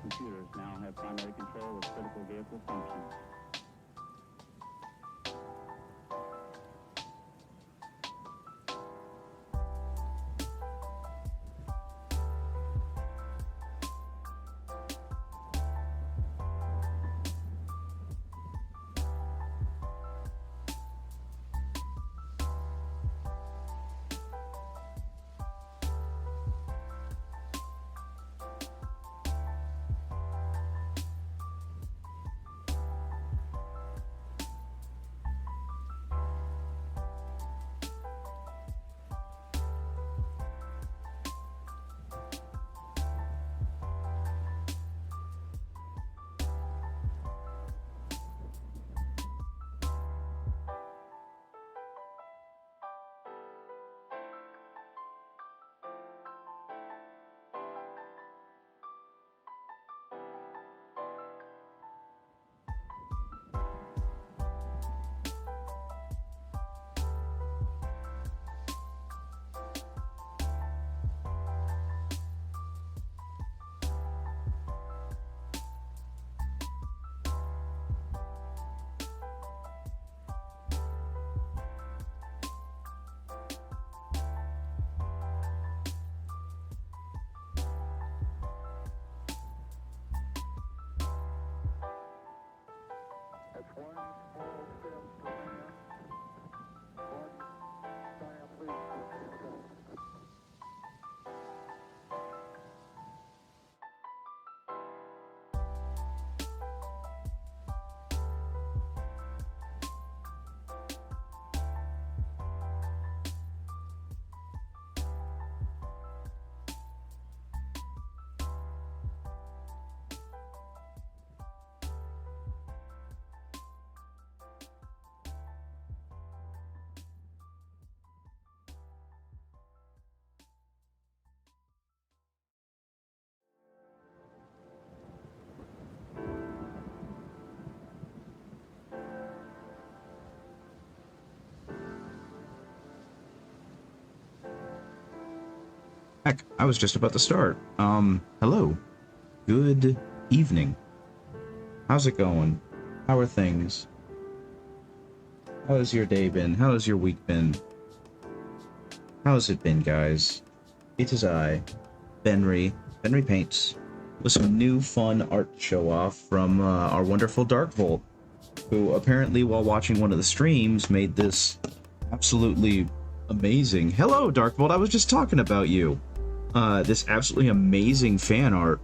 computers now have primary control of critical vehicle functions. That's one small step for man, one giant leap for mankind. Heck, I was just about to start. Hello. Good evening. How's it going? How are things? How has your day been? How has your week been? How's it been, guys? It is I, Benry Paints, with some new fun art to show off from our wonderful Dark Volt, who apparently, while watching one of the streams, made this absolutely amazing. Hello, Dark Volt, I was just talking about you. This absolutely amazing fan art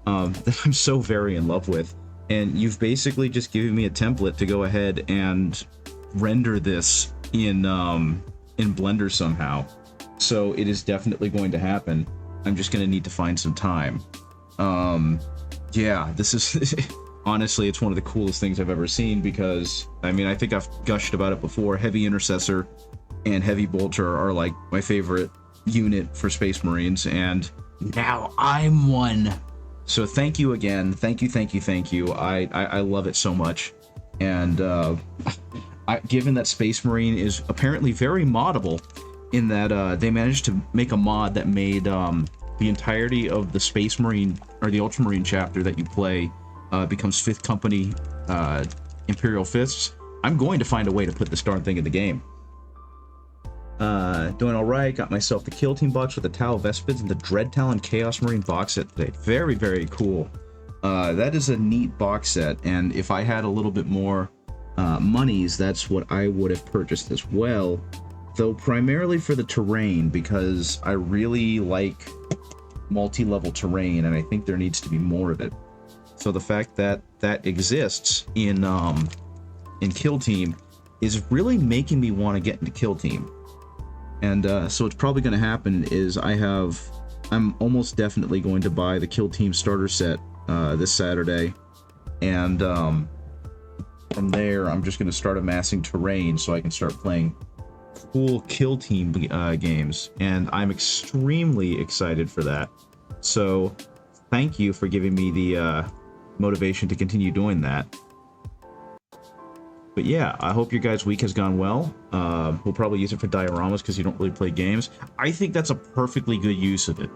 that I'm so very in love with. And you've basically just given me a template to go ahead and render this in Blender somehow. So it is definitely going to happen. I'm just going to need to find some time. Yeah, this is... honestly, it's one of the coolest things I've ever seen because, I mean, I think I've gushed about it before. Heavy Intercessor and Heavy Bolter are like my favorite unit for Space Marines, and now I'm one. So thank you again. Thank you. I love it so much. And given that Space Marine is apparently very moddable, in that they managed to make a mod that made the entirety of the Space Marine, or the Ultramarine chapter that you play, becomes 5th Company Imperial Fists, I'm going to find a way to put this darn thing in the game. Doing alright, got myself the Kill Team box with the Tau Vespids and the Dread Talon Chaos Marine box set today. Very, very cool. That is a neat box set, and if I had a little bit more monies, that's what I would have purchased as well. Though primarily for the terrain, because I really like multi-level terrain, and I think there needs to be more of it. So the fact that that exists in Kill Team is really making me want to get into Kill Team. And so what's probably going to happen is I'm almost definitely going to buy the Kill Team starter set this Saturday. And from there, I'm just going to start amassing terrain so I can start playing cool Kill Team games. And I'm extremely excited for that. So thank you for giving me the motivation to continue doing that. But yeah, I hope your guys' week has gone well. We'll probably use it for dioramas because you don't really play games. I think that's a perfectly good use of it.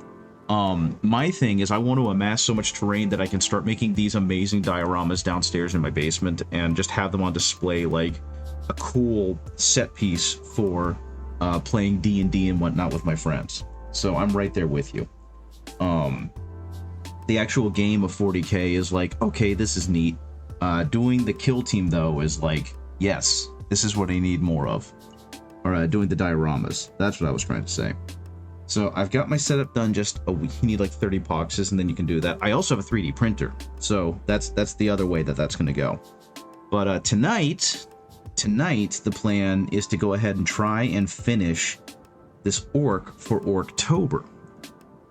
My thing is I want to amass so much terrain that I can start making these amazing dioramas downstairs in my basement and just have them on display like a cool set piece for playing D&D and whatnot with my friends. So I'm right there with you. The actual game of 40k is like, okay, this is neat. Doing the kill team, though, is like, yes, this is what I need more of. Or doing the dioramas. That's what I was trying to say. So I've got my setup done just a week. You need like 30 boxes, and then you can do that. I also have a 3D printer. So that's the other way that that's going to go. But tonight, the plan is to go ahead and try and finish this orc for Orktober.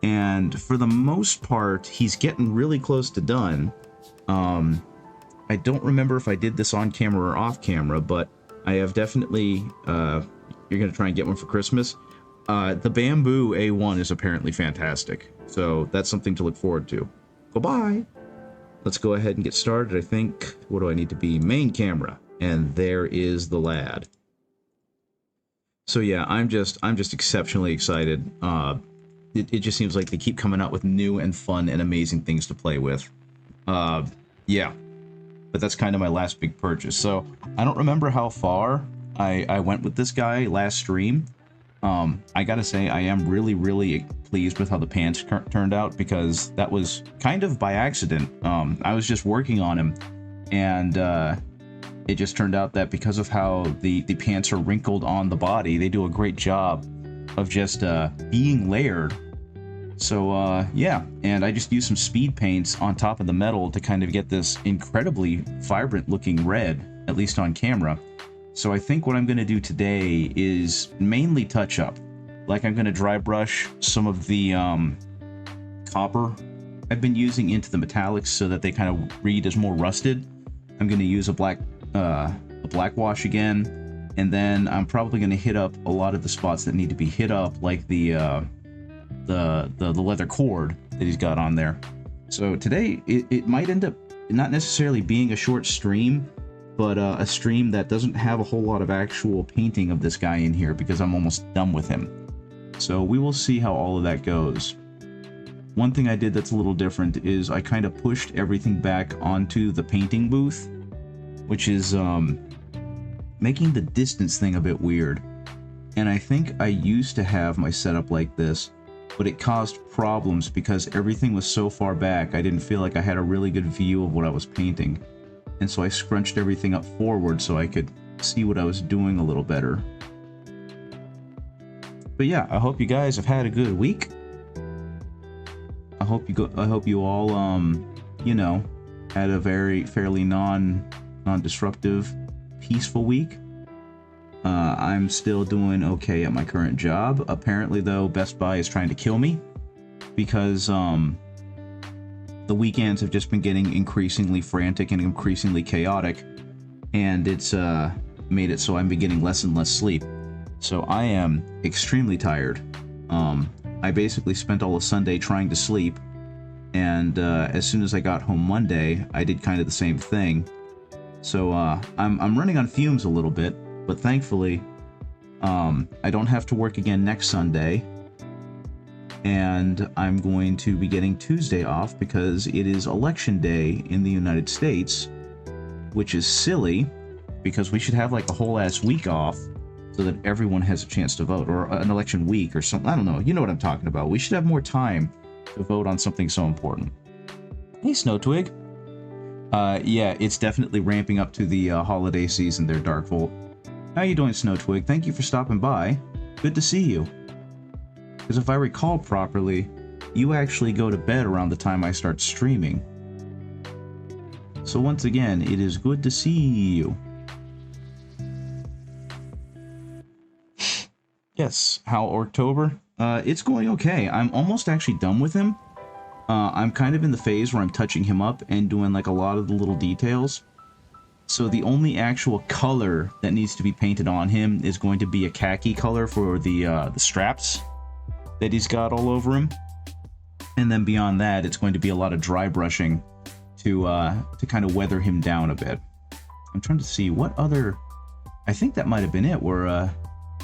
And for the most part, he's getting really close to done. I don't remember if I did this on camera or off camera, but I have definitely, you're going to try and get one for Christmas. The bamboo A1 is apparently fantastic. So that's something to look forward to. Bye-bye. Let's go ahead and get started. I think, what do I need to be? Main camera. And there is the lad. So yeah, I'm just exceptionally excited. It just seems like they keep coming out with new and fun and amazing things to play with. Yeah. But that's kind of my last big purchase. So I don't remember how far I went with this guy last stream. I gotta say, I am really, really pleased with how the pants turned out, because that was kind of by accident. I was just working on him, and it just turned out that because of how the pants are wrinkled on the body, they do a great job of just being layered. So yeah, and I just used some speed paints on top of the metal to kind of get this incredibly vibrant looking red, at least on camera. So I think what I'm going to do today is mainly touch up. Like, I'm going to dry brush some of the copper I've been using into the metallics so that they kind of read as more rusted. I'm going to use a black wash again, and then I'm probably going to hit up a lot of the spots that need to be hit up, like the leather cord that he's got on there. So today it might end up not necessarily being a short stream, but a stream that doesn't have a whole lot of actual painting of this guy in here, because I'm almost done with him. So we will see how all of that goes. One thing I did that's a little different is I kind of pushed everything back onto the painting booth, which is making the distance thing a bit weird. And I think I used to have my setup like this, but it caused problems because everything was so far back, I didn't feel like I had a really good view of what I was painting. And so I scrunched everything up forward so I could see what I was doing a little better. But yeah, I hope you guys have had a good week. I hope you all you know, had a fairly non-disruptive, peaceful week. I'm still doing okay at my current job. Apparently, though, Best Buy is trying to kill me because the weekends have just been getting increasingly frantic and increasingly chaotic, and it's made it so I'm getting less and less sleep. So I am extremely tired. I basically spent all of Sunday trying to sleep, and as soon as I got home Monday, I did kind of the same thing. So I'm running on fumes a little bit, but thankfully I don't have to work again next Sunday. And I'm going to be getting Tuesday off because it is election day in the United States, which is silly because we should have like a whole ass week off so that everyone has a chance to vote, or an election week or something. I don't know. You know what I'm talking about. We should have more time to vote on something so important. Hey, Snow Twig. Yeah, it's definitely ramping up to the holiday season there, Dark Volt. How you doing, Snow Twig? Thank you for stopping by. Good to see you. Because if I recall properly, you actually go to bed around the time I start streaming. So once again, it is good to see you. Yes, how Orktober? It's going okay. I'm almost actually done with him. I'm kind of in the phase where I'm touching him up and doing like a lot of the little details. So the only actual color that needs to be painted on him is going to be a khaki color for the straps that he's got all over him, and then beyond that, it's going to be a lot of dry brushing to kind of weather him down a bit. I'm trying to see what other. I think that might have been it. Where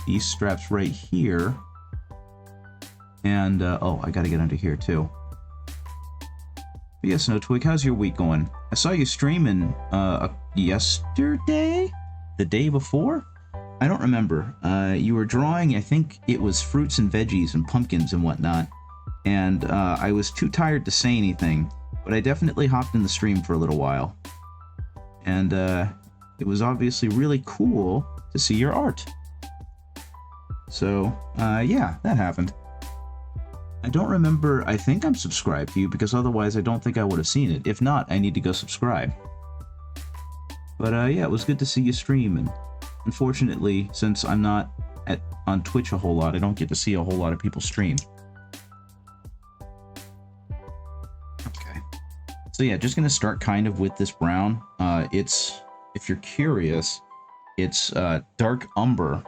these straps right here And, oh, I gotta get under here, too. But yeah, Snow Twig, how's your week going? I saw you streaming, yesterday? The day before? I don't remember. You were drawing, I think it was fruits and veggies and pumpkins and whatnot. And, I was too tired to say anything, but I definitely hopped in the stream for a little while. And, it was obviously really cool to see your art. So, yeah, that happened. I don't remember, I think I'm subscribed to you, because otherwise I don't think I would have seen it. If not, I need to go subscribe. But yeah, it was good to see you stream, and unfortunately, since I'm not on Twitch a whole lot, I don't get to see a whole lot of people stream. Okay. So yeah, just gonna start kind of with this brown. It's, if you're curious, it's dark umber.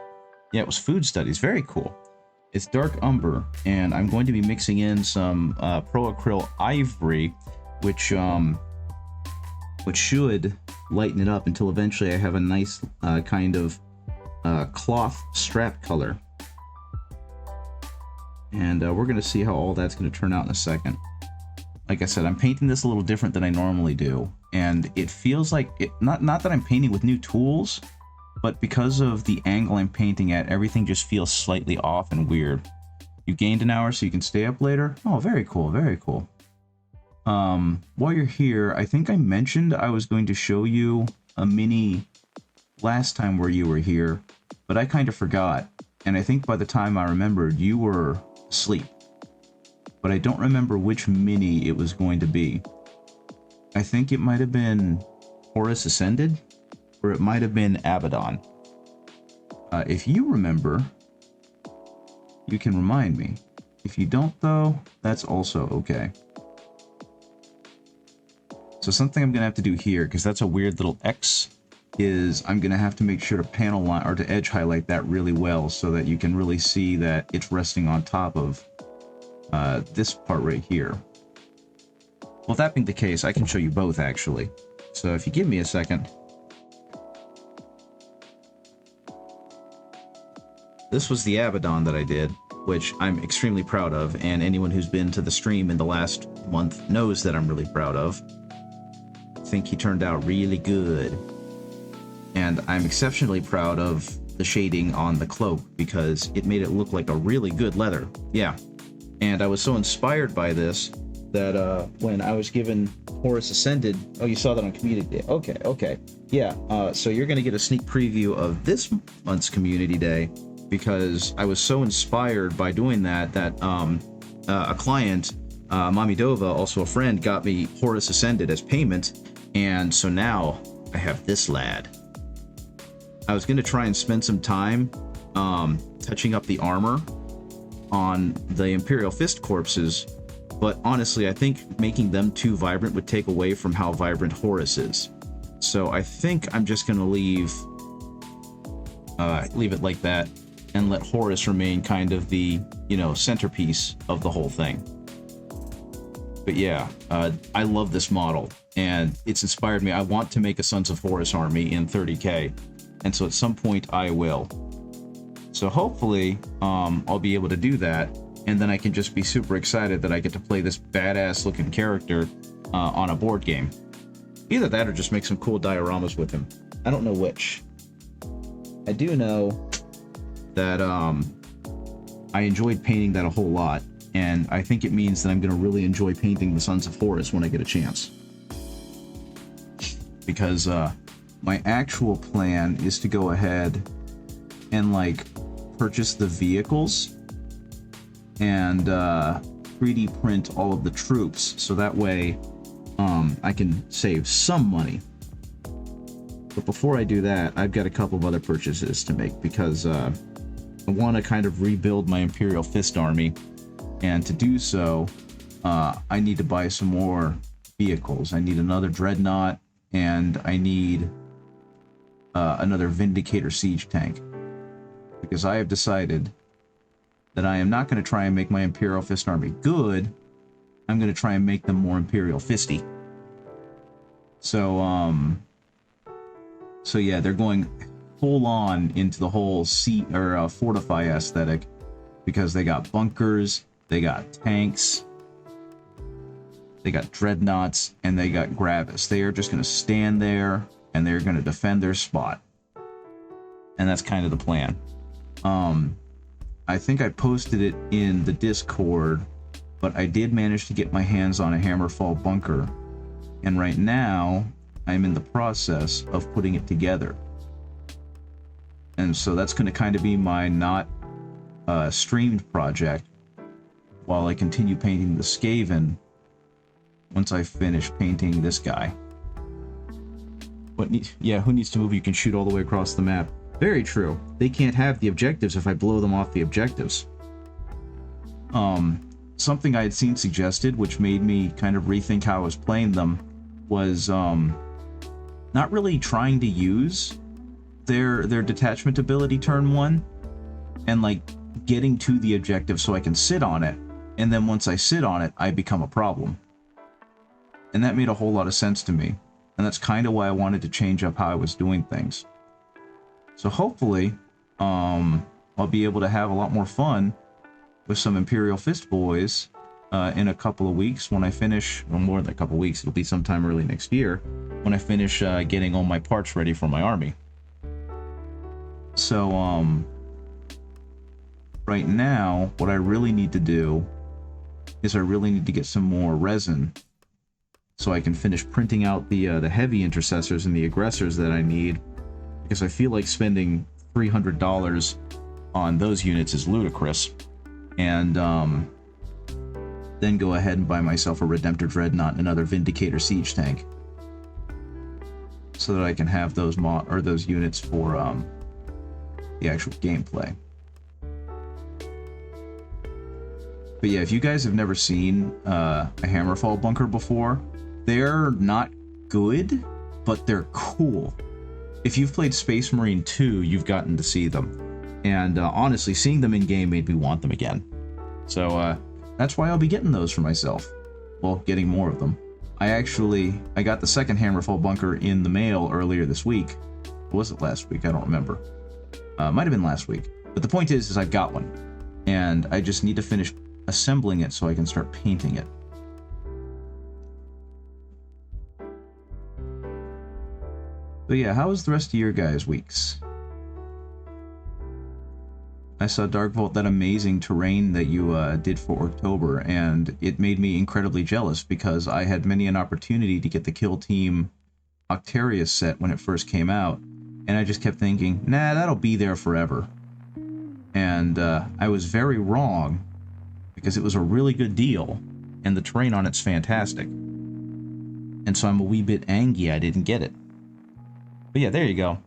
Yeah, it was food studies, very cool. It's dark umber, and I'm going to be mixing in some Pro Acryl Ivory, which should lighten it up until eventually I have a nice kind of cloth strap color. And we're going to see how all that's going to turn out in a second. Like I said, I'm painting this a little different than I normally do, and it feels like, not that I'm painting with new tools, but because of the angle I'm painting at, everything just feels slightly off and weird. You gained an hour so you can stay up later? Oh, very cool, very cool. While you're here, I think I mentioned I was going to show you a mini last time where you were here, but I kind of forgot. And I think by the time I remembered, you were asleep. But I don't remember which mini it was going to be. I think it might have been Horus Ascended, or it might have been Abaddon. If you remember, you can remind me. If you don't, though, that's also okay. So something I'm going to have to do here, because that's a weird little X, is I'm going to have to make sure to panel line, or to edge highlight that really well, so that you can really see that it's resting on top of this part right here. Well, that being the case, I can show you both, actually. So if you give me a second. This was the Abaddon that I did, which I'm extremely proud of, and anyone who's been to the stream in the last month knows that I'm really proud of. I think he turned out really good. And I'm exceptionally proud of the shading on the cloak, because it made it look like a really good leather. Yeah. And I was so inspired by this that when I was given Horus Ascended... Oh, you saw that on Community Day. Okay, okay. Yeah, so you're going to get a sneak preview of this month's Community Day, because I was so inspired by doing that a client, Mami Dova, also a friend, got me Horus Ascended as payment, and so now I have this lad. I was going to try and spend some time touching up the armor on the Imperial Fist corpses, but honestly, I think making them too vibrant would take away from how vibrant Horus is. So I think I'm just going to leave it like that, and let Horus remain kind of the, you know, centerpiece of the whole thing. But yeah, I love this model, and it's inspired me. I want to make a Sons of Horus army in 30K, and so at some point I will. So hopefully, I'll be able to do that, and then I can just be super excited that I get to play this badass looking character on a board game. Either that or just make some cool dioramas with him. I don't know which. I do know that I enjoyed painting that a whole lot, and I think it means that I'm going to really enjoy painting the Sons of Horus when I get a chance. Because my actual plan is to go ahead and like purchase the vehicles and 3D print all of the troops, so that way I can save some money. But before I do that, I've got a couple of other purchases to make, because I want to kind of rebuild my Imperial Fist army, and to do so, I need to buy some more vehicles. I need another Dreadnought, and I need another Vindicator siege tank, because I have decided that I am not going to try and make my Imperial Fist army good. I'm going to try and make them more Imperial Fisty. So yeah, they're going full on into the whole fortify aesthetic, because they got bunkers, they got tanks, they got dreadnoughts, and they got Gravis. They are just going to stand there, and they're going to defend their spot. And that's kind of the plan. I think I posted it in the Discord, but I did manage to get my hands on a Hammerfall bunker. And right now, I'm in the process of putting it together. And so that's going to kind of be my not streamed project while I continue painting the Skaven once I finish painting this guy. Yeah, who needs to move? You can shoot all the way across the map. Very true. They can't have the objectives if I blow them off the objectives. Something I had seen suggested, which made me kind of rethink how I was playing them, was not really trying to use their detachment ability turn 1, and like getting to the objective so I can sit on it, and then once I sit on it, I become a problem. And that made a whole lot of sense to me, and that's kind of why I wanted to change up how I was doing things. So hopefully, I'll be able to have a lot more fun with some Imperial Fist boys in a couple of weeks when I finish, well, more than a couple of weeks, it'll be sometime early next year, when I finish getting all my parts ready for my army. So, right now, what I really need to do is I really need to get some more resin so I can finish printing out the heavy intercessors and the aggressors that I need, because I feel like spending $300 on those units is ludicrous. And then go ahead and buy myself a Redemptor Dreadnought and another Vindicator Siege Tank, so that I can have those those units for the actual gameplay. But yeah, if you guys have never seen a Hammerfall bunker before, they're not good, but they're cool. If you've played Space Marine 2, you've gotten to see them. And honestly, seeing them in game made me want them again. So that's why I'll be getting those for myself. Well, getting more of them. I got the second Hammerfall bunker in the mail earlier this week. Or was it last week? I don't remember. Might have been last week. But the point is I've got one. And I just need to finish assembling it so I can start painting it. But yeah, how was the rest of your guys' weeks? I saw Dark Vault, that amazing terrain that you did for Orktober, and it made me incredibly jealous because I had many an opportunity to get the Kill Team Octarius set when it first came out, and I just kept thinking, nah, that'll be there forever. And I was very wrong, because it was a really good deal, and the terrain on it's fantastic. And so I'm a wee bit angry I didn't get it. But yeah, there you go.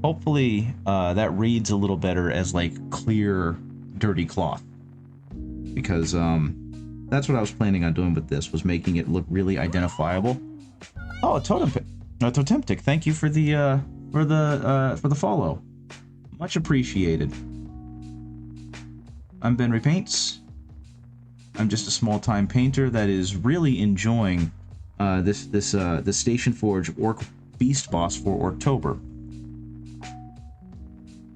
Hopefully that reads a little better as like clear, dirty cloth. Because that's what I was planning on doing with this, was making it look really identifiable. Oh, Totemtic, thank you for the follow. Much appreciated. I'm Ben Repaints. I'm just a small-time painter that is really enjoying the Station Forge Orc Beast Boss for Orktober.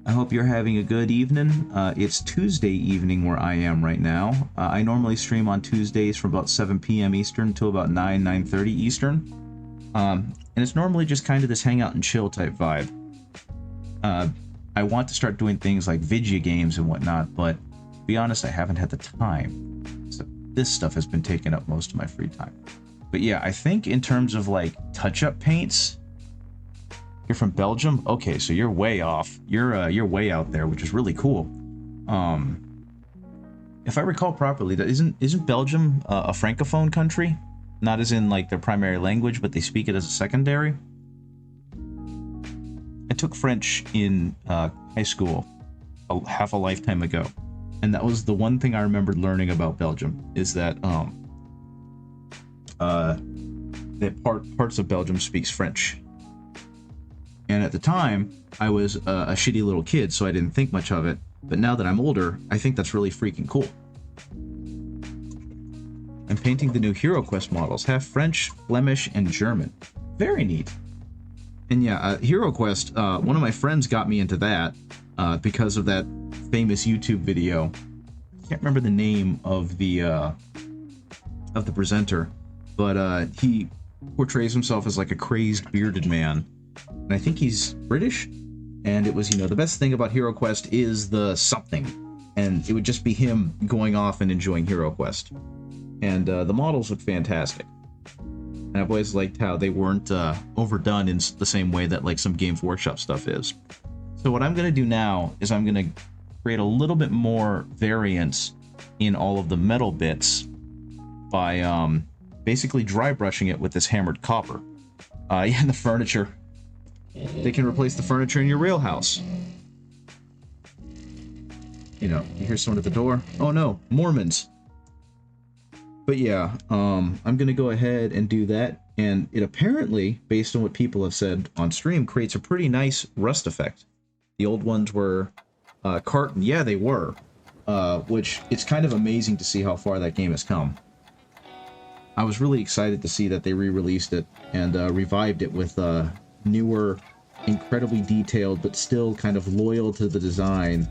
I hope you're having a good evening. It's Tuesday evening where I am right now. I normally stream on Tuesdays from about 7 p.m. Eastern till about 9:30 Eastern. And it's normally just kind of this hangout and chill type vibe. I want to start doing things like video games and whatnot, but to be honest, I haven't had the time. So this stuff has been taking up most of my free time. But yeah, I think in terms of like touch-up paints, you're from Belgium? Okay, so you're way off. You're way out there, which is really cool. If I recall properly, that isn't Belgium a francophone country? Not as in like their primary language, but they speak it as a secondary. I took French in high school half a lifetime ago, and that was the one thing I remembered learning about Belgium, is that parts of Belgium speaks French. And at the time, I was a shitty little kid, so I didn't think much of it. But now that I'm older, I think that's really freaking cool. I'm painting the new HeroQuest models, half French, Flemish, and German. Very neat. And yeah, HeroQuest, one of my friends got me into that because of that famous YouTube video can't remember the name of the presenter, but he portrays himself as like a crazed bearded man, and I think he's British. And it was, the best thing about Hero Quest is the something, and it would just be him going off and enjoying Hero Quest. And the models look fantastic. And I've always liked how they weren't overdone in the same way that like some Games Workshop stuff is. So what I'm going to do now is I'm going to create a little bit more variance in all of the metal bits by basically dry brushing it with this hammered copper. And the furniture. They can replace the furniture in your real house. You hear someone at the door. Oh no, Mormons. But yeah, I'm gonna go ahead and do that, and it apparently, based on what people have said on stream, creates a pretty nice rust effect. The old ones were carton. Yeah, they were. Which, it's kind of amazing to see how far that game has come. I was really excited to see that they re-released it and revived it with newer, incredibly detailed, but still kind of loyal to the design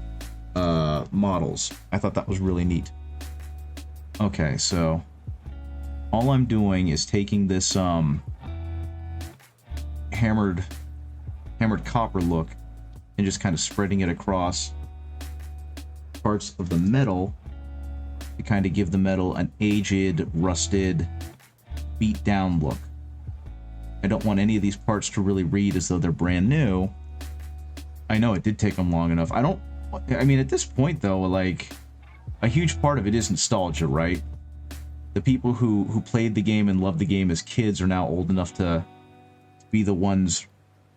models. I thought that was really neat. Okay, so all I'm doing is taking this hammered copper look and just kind of spreading it across parts of the metal to kind of give the metal an aged, rusted, beat down look. I don't want any of these parts to really read as though they're brand new. I know it did take them long enough. I mean, at this point, though, like, a huge part of it is nostalgia, right? The people who played the game and loved the game as kids are now old enough to be the ones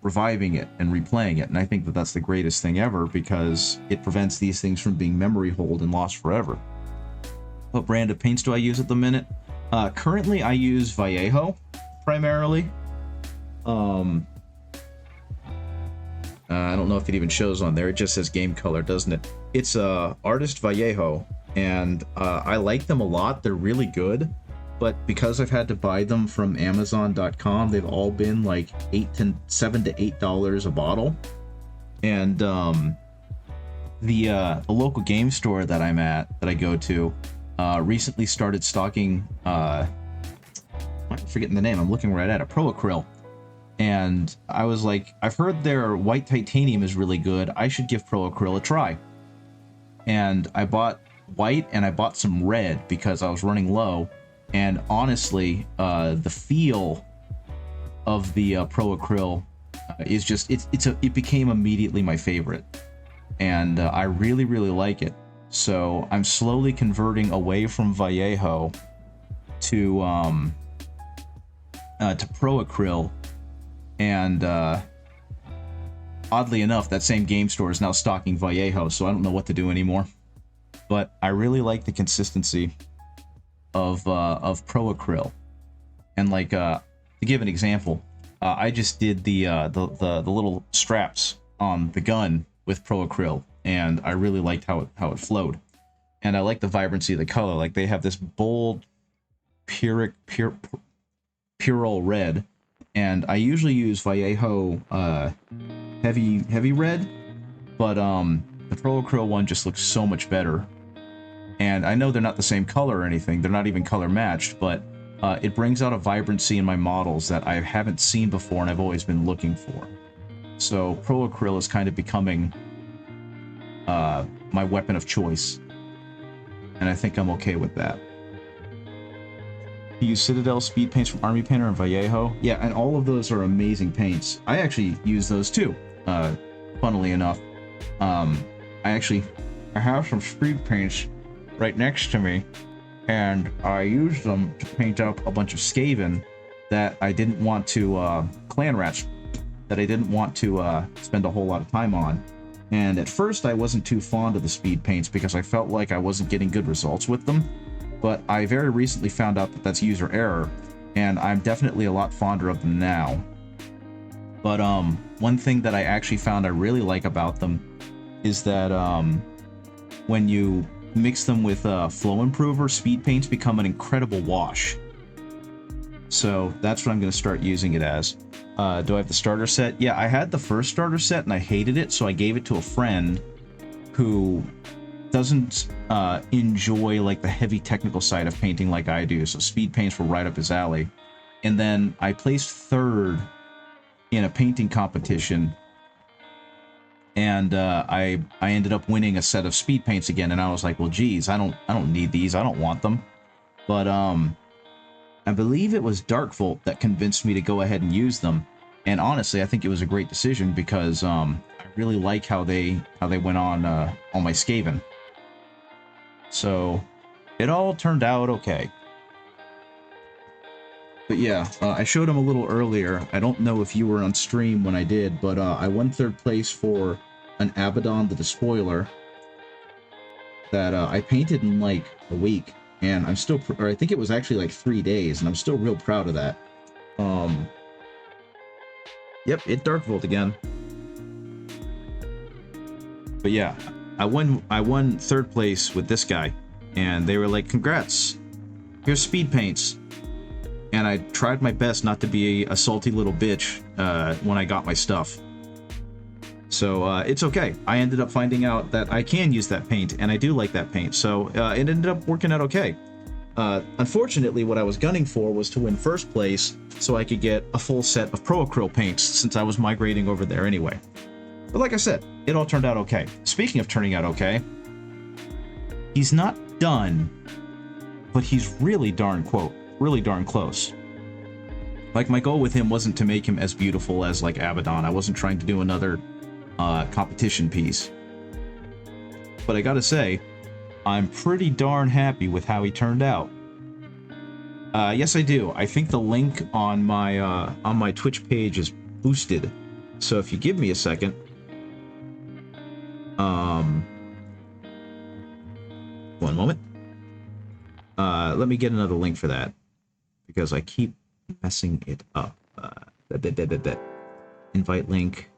reviving it and replaying it. And I think that that's the greatest thing ever, because it prevents these things from being memory holed and lost forever. What brand of paints do I use at the minute? Currently, I use Vallejo, primarily. I don't know if it even shows on there. It just says game color, doesn't it? It's Artist Vallejo, and I like them a lot. They're really good, but because I've had to buy them from Amazon.com, they've all been like $7 to $8 a bottle. And the local game store that I go to, recently started stocking. I'm forgetting the name. I'm looking right at it. Pro Acryl. And I was like, I've heard their white titanium is really good. I should give Pro Acryl a try. And I bought white and I bought some red because I was running low. And honestly, the feel of the Pro Acryl is just, it became immediately my favorite. And I really, really like it. So I'm slowly converting away from Vallejo to Pro Acryl. And oddly enough, that same game store is now stocking Vallejo, so I don't know what to do anymore. But I really like the consistency of Pro Acryl. And like to give an example, I just did the little straps on the gun with Pro Acryl, and I really liked how it flowed. And I like the vibrancy of the color. Like they have this bold, pural red. And I usually use Vallejo heavy red, but the Pro Acryl one just looks so much better. And I know they're not the same color or anything, they're not even color matched, but it brings out a vibrancy in my models that I haven't seen before and I've always been looking for. So Pro Acryl is kind of becoming my weapon of choice, and I think I'm okay with that. You use Citadel speed paints from Army Painter and Vallejo. Yeah, and all of those are amazing paints. I actually use those too, funnily enough. I have some speed paints right next to me, and I use them to paint up a bunch of Skaven that I didn't want to, clan rats, that I didn't want to spend a whole lot of time on. And at first I wasn't too fond of the speed paints because I felt like I wasn't getting good results with them. But I very recently found out that that's user error, and I'm definitely a lot fonder of them now. But one thing that I actually found I really like about them is that when you mix them with Flow Improver, speed paints become an incredible wash. So that's what I'm going to start using it as. Do I have the starter set? Yeah, I had the first starter set and I hated it, so I gave it to a friend who doesn't enjoy like the heavy technical side of painting like I do, so speed paints were right up his alley. And then I placed third in a painting competition, and I ended up winning a set of speed paints again. And I was like, well, geez, I don't need these. I don't want them. But I believe it was Darkvolt that convinced me to go ahead and use them. And honestly, I think it was a great decision because I really like how they went on my Skaven. So it all turned out okay. But yeah, I showed him a little earlier. I don't know if you were on stream when I did, but I won third place for an Abaddon the Despoiler that I painted in like a week. And I'm still, or I think it was actually like 3 days, and I'm still real proud of that. Yep, it Darkvolt again. But yeah, I won third place with this guy, and they were like, "Congrats, here's speed paints." And I tried my best not to be a salty little bitch when I got my stuff. So it's okay. I ended up finding out that I can use that paint, and I do like that paint. So it ended up working out okay. Unfortunately, what I was gunning for was to win first place so I could get a full set of Pro Acryl paints since I was migrating over there anyway. But like I said, it all turned out okay. Speaking of turning out okay, he's not done, but he's really darn close. Like, my goal with him wasn't to make him as beautiful as like Abaddon. I wasn't trying to do another competition piece. But I gotta say, I'm pretty darn happy with how he turned out. Yes, I do. I think the link on my Twitch page is boosted. So if you give me a second, one moment. Let me get another link for that because I keep messing it up. Invite link,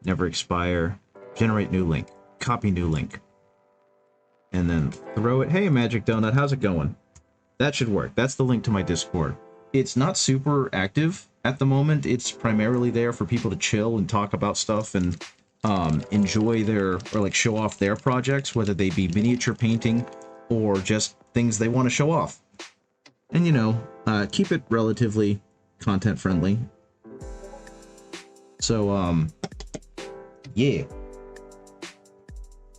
never expire, generate new link, copy new link, and then throw it. Hey, Magic Donut, how's it going? That should work. That's the link to my Discord. It's not super active at the moment. It's primarily there for people to chill and talk about stuff and enjoy their, or like show off their projects, whether they be miniature painting or just things they want to show off. And, you know, keep it relatively content friendly. So, yeah.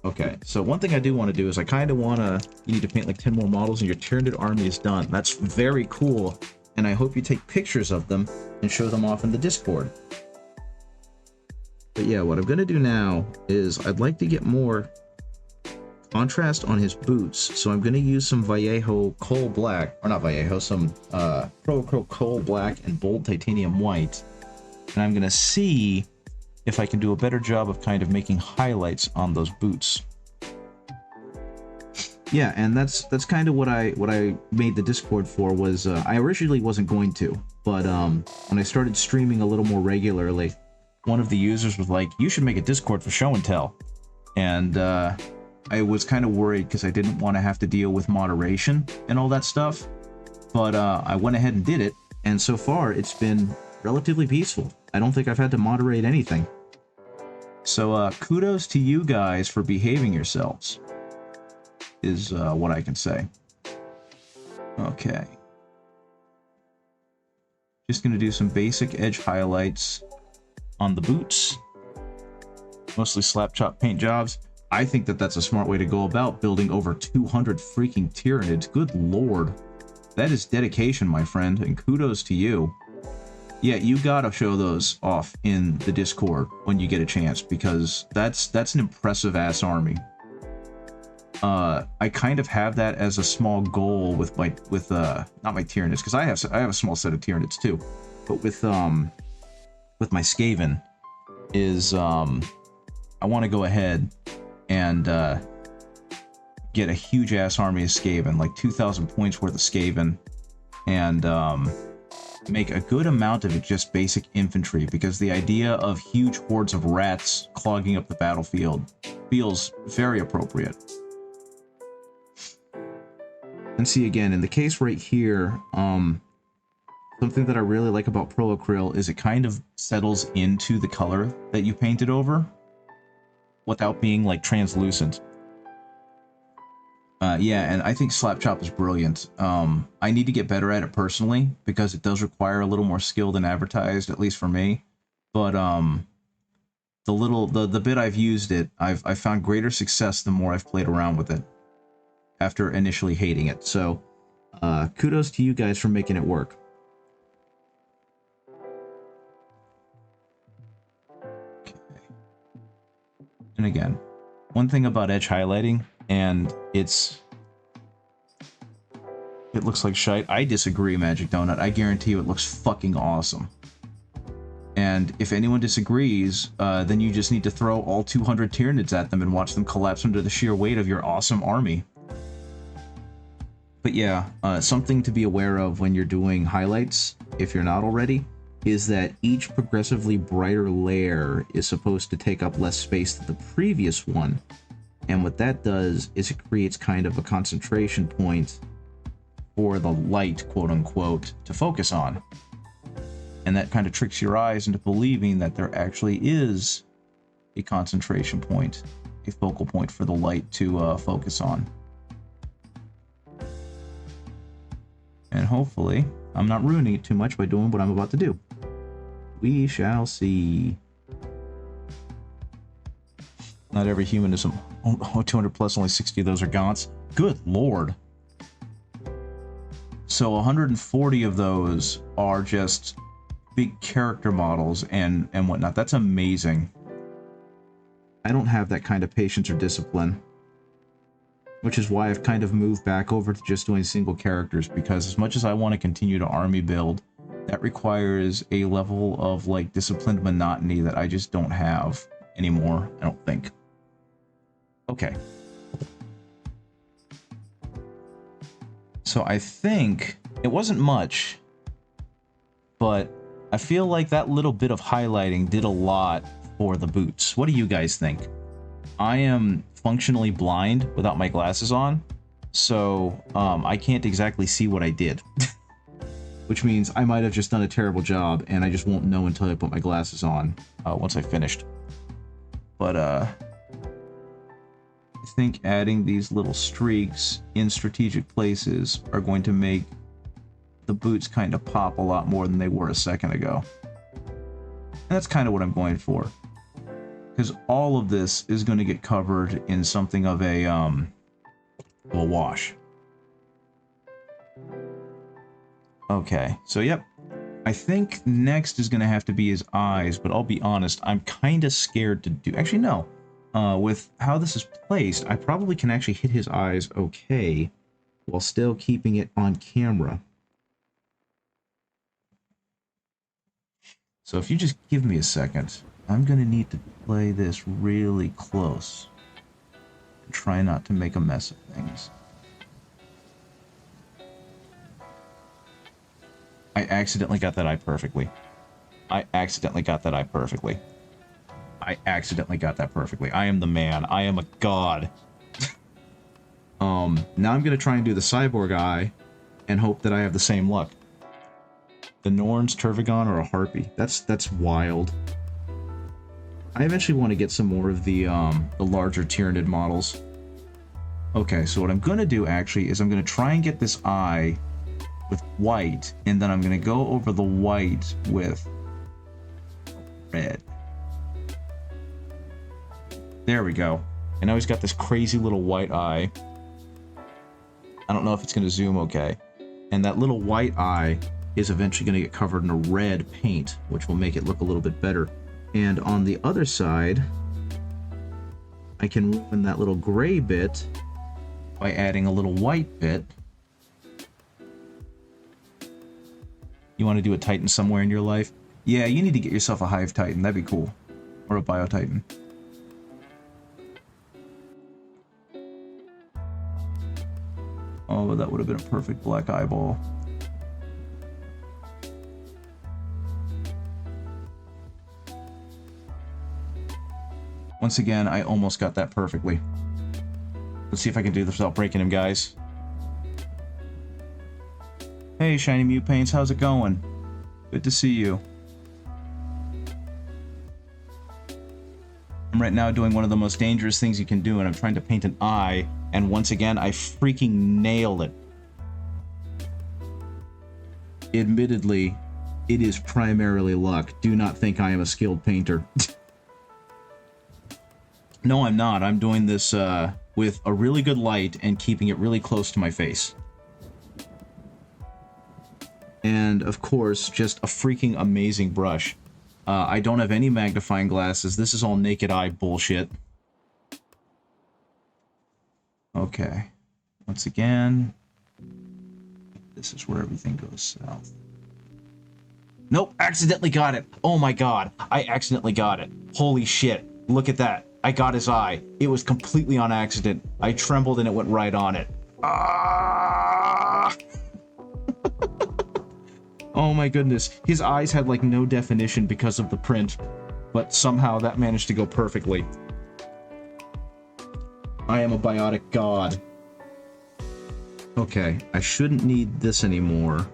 Okay, so one thing I do want to do is I kind of want to, you need to paint like 10 more models and your Tyranid army is done. That's very cool, and I hope you take pictures of them and show them off in the Discord. But yeah, what I'm going to do now is I'd like to get more contrast on his boots, so I'm going to use some Vallejo Coal Black, or not Vallejo, some Pro Acryl Coal Black and Bold Titanium White, and I'm going to see if I can do a better job of kind of making highlights on those boots. Yeah, and that's kind of what I made the Discord for. Was I originally wasn't going to, but when I started streaming a little more regularly, one of the users was like, "You should make a Discord for show and tell," and I was kind of worried because I didn't want to have to deal with moderation and all that stuff. But I went ahead and did it, and so far it's been relatively peaceful. I don't think I've had to moderate anything. So kudos to you guys for behaving yourselves, is what I can say. Okay. Just going to do some basic edge highlights on the boots. Mostly slap chop paint jobs. I think that that's a smart way to go about building over 200 freaking Tyranids. Good lord. That is dedication, my friend, and kudos to you. Yeah, you gotta show those off in the Discord when you get a chance, because that's an impressive ass army. I kind of have that as a small goal with my not my Tyranids, because I have a small set of Tyranids too, but with my Skaven is I want to go ahead and get a huge ass army of Skaven, like 2,000 points worth of Skaven, and make a good amount of it just basic infantry, because the idea of huge hordes of rats clogging up the battlefield feels very appropriate. And see, again, in the case right here, something that I really like about Pro Acryl is it kind of settles into the color that you painted over without being like translucent. Yeah, and I think Slap Chop is brilliant. I need to get better at it personally because it does require a little more skill than advertised, at least for me. But the bit I've used it, I've found greater success the more I've played around with it after initially hating it. So kudos to you guys for making it work. Okay. And again, one thing about edge highlighting, and it looks like shite. I disagree, Magic Donut. I guarantee you it looks fucking awesome. And if anyone disagrees, then you just need to throw all 200 Tyranids at them and watch them collapse under the sheer weight of your awesome army. But yeah, something to be aware of when you're doing highlights, if you're not already, is that each progressively brighter layer is supposed to take up less space than the previous one. And what that does is it creates kind of a concentration point for the light, quote unquote, to focus on. And that kind of tricks your eyes into believing that there actually is a concentration point, a focal point for the light to focus on. And hopefully, I'm not ruining it too much by doing what I'm about to do. We shall see. Not every human is 200 plus, only 60 of those are gaunts. Good lord. So 140 of those are just big character models and whatnot. That's amazing. I don't have that kind of patience or discipline, which is why I've kind of moved back over to just doing single characters, because as much as I want to continue to army build, that requires a level of like disciplined monotony that I just don't have anymore, I don't think. Okay. So I think it wasn't much, but I feel like that little bit of highlighting did a lot for the boots. What do you guys think? I am functionally blind without my glasses on, so I can't exactly see what I did. Which means I might have just done a terrible job, and I just won't know until I put my glasses on once I finished. But I think adding these little streaks in strategic places are going to make the boots kind of pop a lot more than they were a second ago. And that's kind of what I'm going for. Because all of this is going to get covered in something of a wash. Okay, so yep. I think next is going to have to be his eyes, but I'll be honest, I'm kind of scared to do... Actually, no. With how this is placed, I probably can actually hit his eyes okay, while still keeping it on camera. So if you just give me a second, I'm going to need to play this really close and try not to make a mess of things. I accidentally got that eye perfectly. I accidentally got that eye perfectly. I accidentally got that perfectly. I am the man. I am a god. Now I'm going to try and do the cyborg eye and hope that I have the same luck. The Norns, Turvagon, or a Harpy. That's wild. I eventually want to get some more of the larger Tyranid models. Okay, so what I'm going to do actually is I'm going to try and get this eye with white, and then I'm going to go over the white with red. There we go. And now he's got this crazy little white eye. I don't know if it's going to zoom okay. And that little white eye is eventually going to get covered in a red paint, which will make it look a little bit better. And on the other side, I can ruin that little gray bit by adding a little white bit. You want to do a Titan somewhere in your life? Yeah, you need to get yourself a Hive Titan. That'd be cool. Or a Bio Titan. Oh, that would have been a perfect black eyeball. Once again, I almost got that perfectly. Let's see if I can do this without breaking him, guys. Hey, Shiny Mew Paints, how's it going? Good to see you. I'm right now doing one of the most dangerous things you can do, and I'm trying to paint an eye And once again, I freaking nailed it. Admittedly, it is primarily luck. Do not think I am a skilled painter. No, I'm not. I'm doing this with a really good light and keeping it really close to my face. And, of course, just a freaking amazing brush. I don't have any magnifying glasses. This is all naked eye bullshit. Okay. Once again, this is where everything goes south. Nope, accidentally got it. Oh my god, I accidentally got it. Holy shit, look at that. I got his eye. It was completely on accident. I trembled and it went right on it. Ah! Oh my goodness. His eyes had like no definition because of the print, but somehow that managed to go perfectly. I am a biotic god. Okay, I shouldn't need this anymore.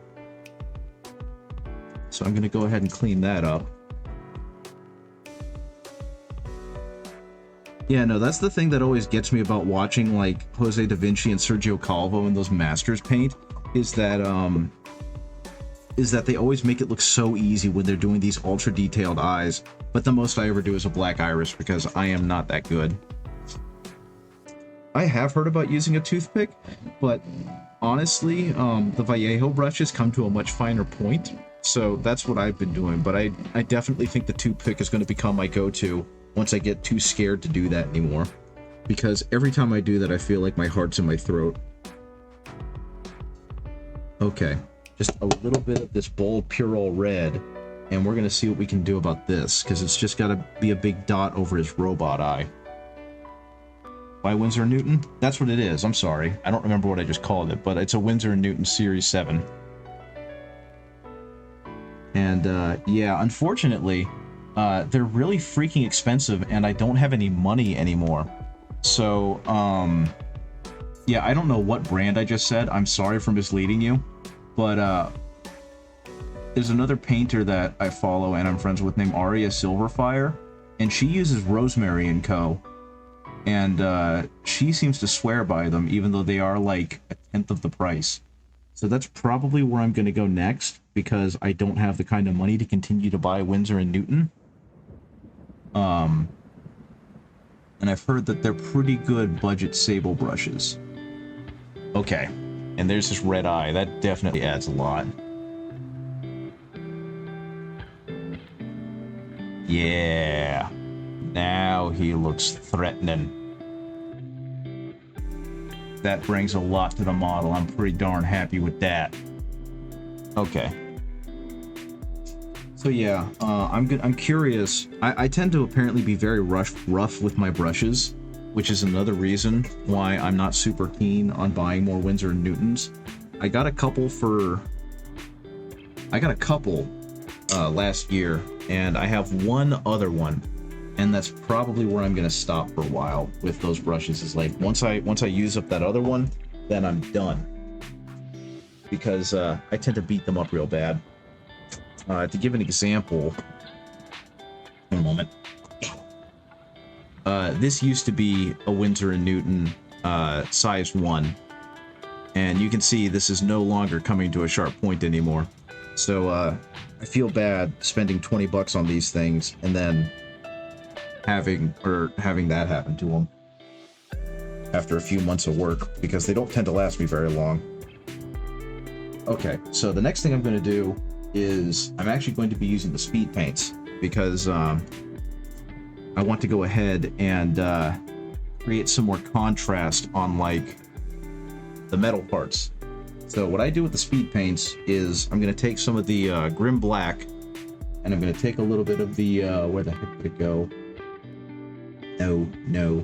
So I'm gonna go ahead and clean that up. Yeah, no, that's the thing that always gets me about watching like Jose da Vinci and Sergio Calvo and those masters paint, is that they always make it look so easy when they're doing these ultra detailed eyes, but the most I ever do is a black iris because I am not that good. I have heard about using a toothpick, but honestly, the Vallejo brushes come to a much finer point, so that's what I've been doing, but I definitely think the toothpick is going to become my go-to once I get too scared to do that anymore, because every time I do that, I feel like my heart's in my throat. Okay, just a little bit of this bold Purell red, and we're going to see what we can do about this, because it's just got to be a big dot over his robot eye. By Winsor & Newton? That's what it is, I'm sorry. I don't remember what I just called it, but it's a Winsor & Newton Series 7. And, yeah, unfortunately, they're really freaking expensive, and I don't have any money anymore. So, yeah, I don't know what brand I just said. I'm sorry for misleading you. But, there's another painter that I follow and I'm friends with named Aria Silverfire, and she uses Rosemary & Co., and she seems to swear by them, even though they are like a tenth of the price. So that's probably where I'm going to go next, because I don't have the kind of money to continue to buy Winsor & Newton. And I've heard that they're pretty good budget sable brushes. Okay, and there's this red eye. That definitely adds a lot. Yeah. Now he looks threatening. That brings a lot to the model. I'm pretty darn happy with that. Okay. So yeah, I'm curious. I tend to apparently be very rough with my brushes, which is another reason why I'm not super keen on buying more Winsor & Newtons. I got a couple last year, and I have one other one. And that's probably where I'm gonna stop for a while with those brushes. Is like once I use up that other one, then I'm done. Because I tend to beat them up real bad. To give an example, one moment. This used to be a Winsor & Newton size 1, and you can see this is no longer coming to a sharp point anymore. So I feel bad spending $20 on these things and then having that happen to them after a few months of work, because they don't tend to last me very long. Okay, so the next thing I'm going to do is I'm actually going to be using the speed paints, because I want to go ahead and create some more contrast on like the metal parts. So what I do with the speed paints is I'm going to take some of the Grim Black, and I'm going to take a little bit of the where the heck did it go? No.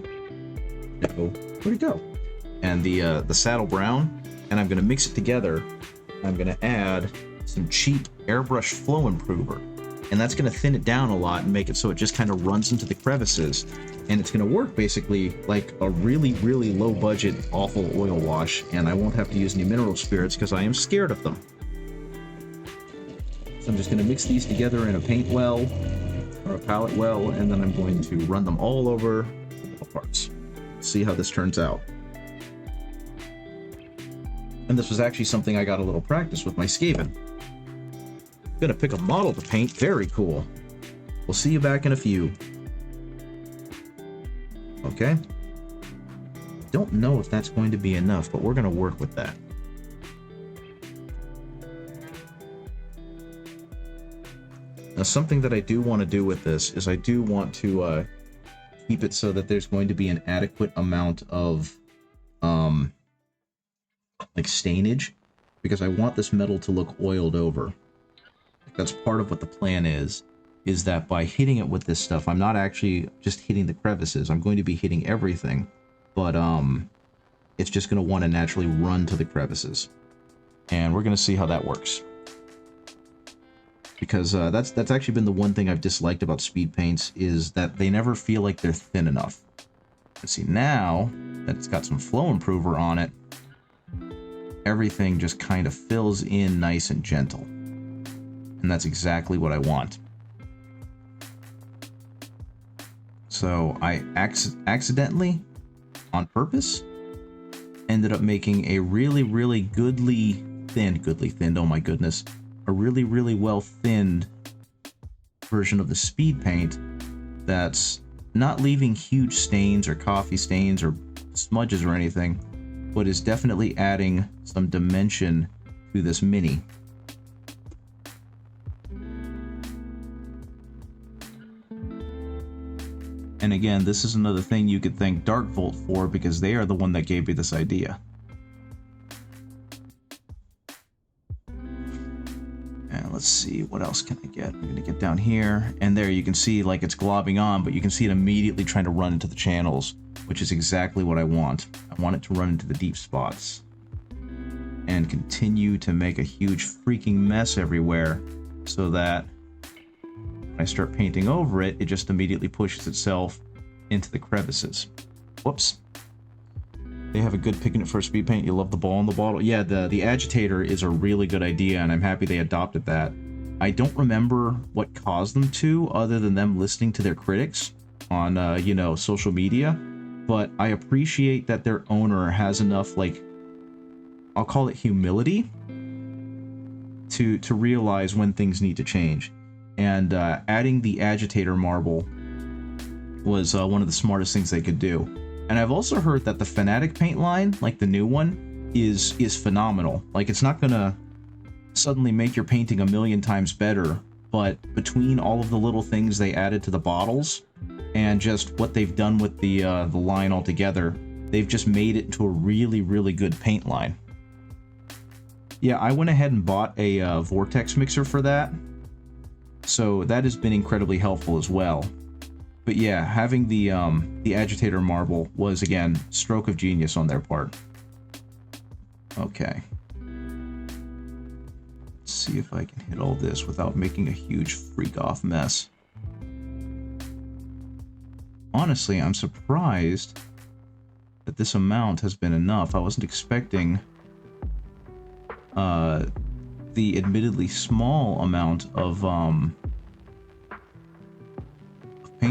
Where'd it go? And the Saddle Brown, and I'm going to mix it together. I'm going to add some cheap airbrush flow improver, and that's going to thin it down a lot and make it so it just kind of runs into the crevices, and it's going to work basically like a really low budget awful oil wash, and I won't have to use any mineral spirits because I am scared of them. So I'm just going to mix these together in a paint well or a palette well, and then I'm going to run them all over the parts. See how this turns out. And this was actually something I got a little practice with my Skaven. Gonna pick a model to paint. Very cool. We'll see you back in a few. Okay. Don't know if that's going to be enough, but we're gonna work with that. Now, something that I do want to do with this is I do want to keep it so that there's going to be an adequate amount of like stainage, because I want this metal to look oiled over. That's part of what the plan is that by hitting it with this stuff, I'm not actually just hitting the crevices. I'm going to be hitting everything, but it's just going to want to naturally run to the crevices. And we're going to see how that works. Because that's actually been the one thing I've disliked about speed paints, is that they never feel like they're thin enough. Let's see, now that it's got some flow improver on it, everything just kind of fills in nice and gentle. And that's exactly what I want. So I accidentally, on purpose, ended up making a really goodly thinned, oh my goodness, a really well thinned version of the speed paint that's not leaving huge stains or coffee stains or smudges or anything, but is definitely adding some dimension to this mini. And again, this is another thing you could thank Dark Volt for, because they are the one that gave me this idea. And let's see, what else can I get? I'm going to get down here, and there you can see like it's globbing on, but you can see it immediately trying to run into the channels, which is exactly what I want. I want it to run into the deep spots and continue to make a huge freaking mess everywhere, so that when I start painting over it, it just immediately pushes itself into the crevices. Whoops. They have a good picking it for speed paint. You love the ball in the bottle. Yeah, the agitator is a really good idea, and I'm happy they adopted that. I don't remember what caused them to, other than them listening to their critics on, you know, social media. But I appreciate that their owner has enough, like, I'll call it humility, to realize when things need to change. And adding the agitator marble was one of the smartest things they could do. And I've also heard that the Fanatic paint line, like the new one, is phenomenal. Like, it's not gonna suddenly make your painting a million times better, but between all of the little things they added to the bottles and just what they've done with the line altogether, they've just made it into a really good paint line. Yeah, I went ahead and bought a vortex mixer for that, so that has been incredibly helpful as well. But yeah, having the agitator marble was, again, stroke of genius on their part. Okay. Let's see if I can hit all this without making a huge freak-off mess. Honestly, I'm surprised that this amount has been enough. I wasn't expecting the admittedly small amount of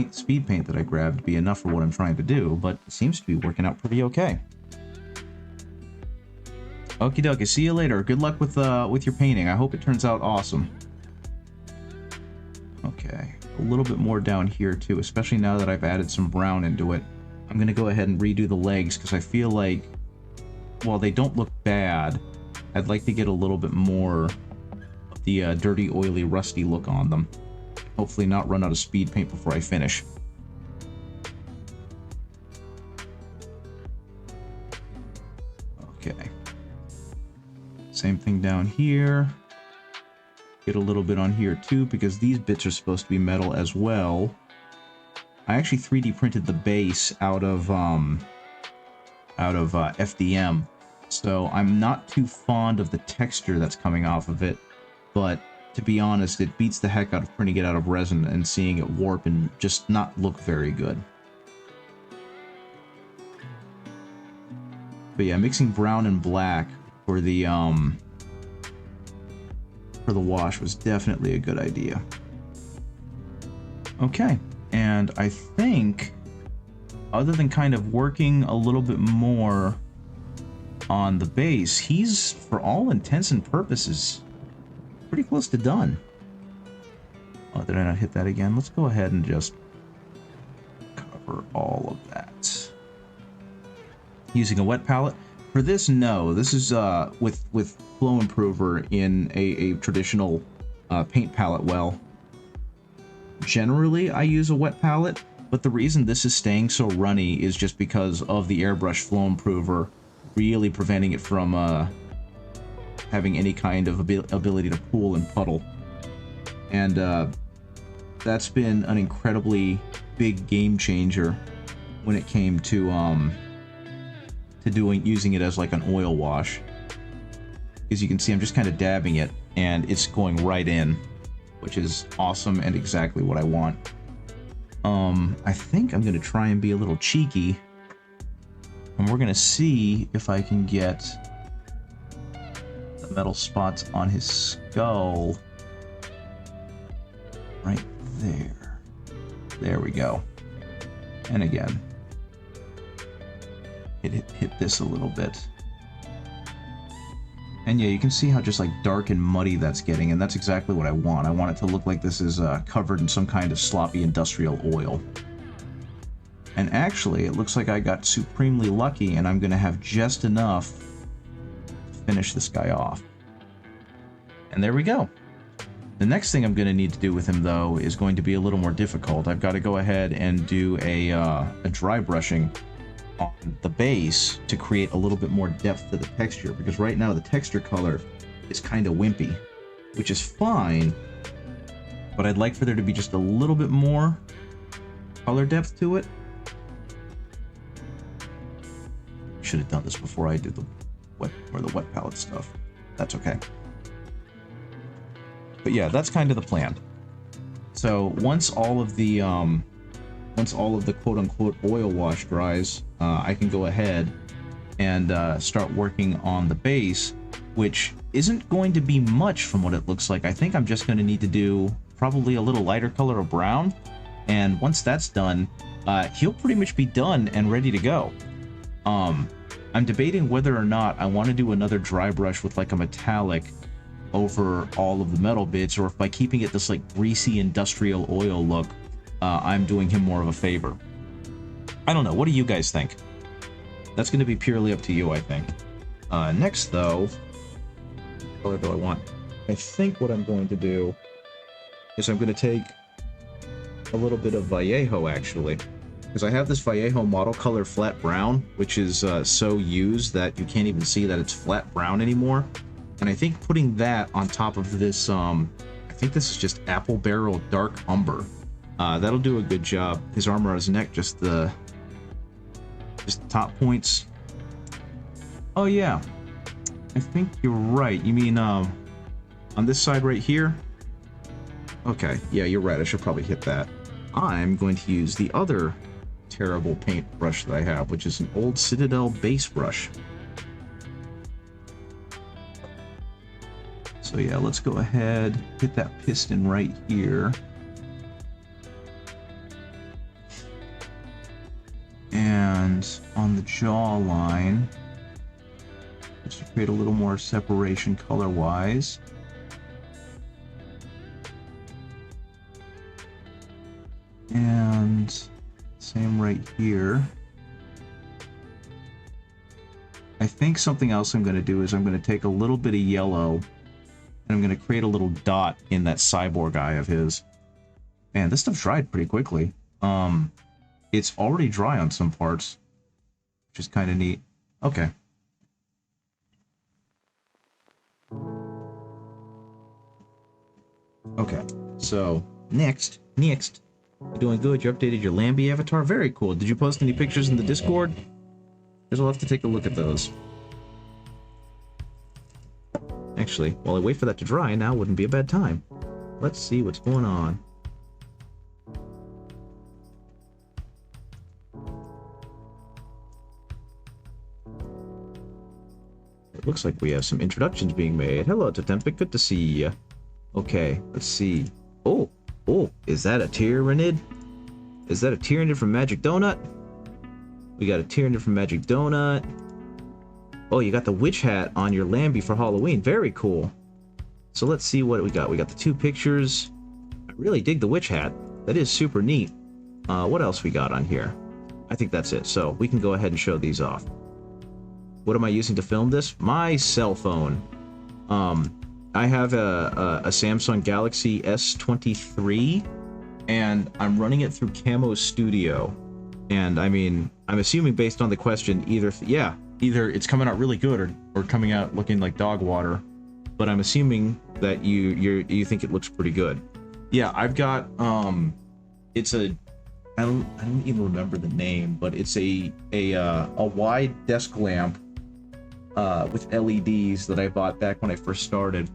speed paint that I grabbed to be enough for what I'm trying to do, but it seems to be working out pretty okay. Okie dokie, see you later. Good luck with your painting. I hope it turns out awesome. Okay, a little bit more down here too, especially now that I've added some brown into it. I'm gonna go ahead and redo the legs, because I feel like, while they don't look bad, I'd like to get a little bit more of the dirty, oily, rusty look on them. Hopefully not run out of speed paint before I finish. Okay. Same thing down here. Get a little bit on here too, because these bits are supposed to be metal as well. I actually 3D printed the base out of FDM, so I'm not too fond of the texture that's coming off of it, but to be honest, it beats the heck out of printing it out of resin and seeing it warp and just not look very good. But yeah, mixing brown and black for the wash was definitely a good idea. Okay, and I think, other than kind of working a little bit more on the base, he's, for all intents and purposes, pretty close to done. Oh, did I not hit that again? Let's go ahead and just cover all of that. Using a wet palette. For this, no. This is with Flow Improver in a traditional paint palette well. Generally, I use a wet palette, but the reason this is staying so runny is just because of the airbrush Flow Improver really preventing it from having any kind of ability to pool and puddle. And that's been an incredibly big game changer when it came to using it as like an oil wash. As you can see, I'm just kind of dabbing it and it's going right in, which is awesome and exactly what I want. I think I'm gonna try and be a little cheeky, and we're gonna see if I can get the metal spots on his skull right there. There we go. And again, hit this a little bit. And yeah, you can see how just like dark and muddy that's getting, and that's exactly what I want. I want it to look like this is covered in some kind of sloppy industrial oil. And actually, it looks like I got supremely lucky, and I'm going to have just enough to finish this guy off. And there we go. The next thing I'm going to need to do with him, though, is going to be a little more difficult. I've got to go ahead and do a dry brushing on the base to create a little bit more depth to the texture, because right now the texture color is kind of wimpy, which is fine, but I'd like for there to be just a little bit more color depth to it. Should have done this before I did the wet palette stuff. That's okay. But yeah, that's kind of the plan. So once all of the quote-unquote oil wash dries, I can go ahead and start working on the base, which isn't going to be much from what it looks like. I think I'm just going to need to do probably a little lighter color of brown, and once that's done, he'll pretty much be done and ready to go. I'm debating whether or not I want to do another dry brush with like a metallic over all of the metal bits, or if by keeping it this like greasy industrial oil look, I'm doing him more of a favor. I don't know. What do you guys think? That's going to be purely up to you, I think. Next, though, what color do I want? I think what I'm going to do is I'm going to take a little bit of Vallejo, actually. Because I have this Vallejo model color flat brown, which is so used that you can't even see that it's flat brown anymore. And I think putting that on top of this, I think this is just Apple Barrel Dark Umber. That'll do a good job. His armor on his neck, just the top points. Oh yeah, I think you're right. You mean on this side right here? Okay, yeah, you're right. I should probably hit that. I'm going to use the other terrible paint brush that I have, which is an old Citadel base brush. So yeah, let's go ahead, hit that piston right here. And on the jawline, just to create a little more separation color-wise. And same right here. I think something else I'm going to do is I'm going to take a little bit of yellow and I'm going to create a little dot in that cyborg eye of his. Man, this stuff dried pretty quickly. It's already dry on some parts, which is kind of neat. Okay. Okay, so next. You're doing good. You updated your Lambie avatar. Very cool. Did you post any pictures in the Discord? Because I'll have to take a look at those. Actually, while I wait for that to dry, now wouldn't be a bad time. Let's see what's going on. It looks like we have some introductions being made. Hello, Totempic. Good to see ya. Okay, let's see. Oh, is that a Tyranid? Is that a Tyranid from Magic Donut? We got a Tyranid from Magic Donut. Oh, you got the witch hat on your Lambie for Halloween. Very cool. So let's see what we got. We got the 2 pictures. I really dig the witch hat. That is super neat. What else we got on here? I think that's it. So we can go ahead and show these off. What am I using to film this? My cell phone. I have a Samsung Galaxy S23, and I'm running it through Camo Studio. And I mean, I'm assuming based on the question, either it's coming out really good or coming out looking like dog water. But I'm assuming that you think it looks pretty good. Yeah, I've got it's a I don't even remember the name, but it's a wide desk lamp with LEDs that I bought back when I first started,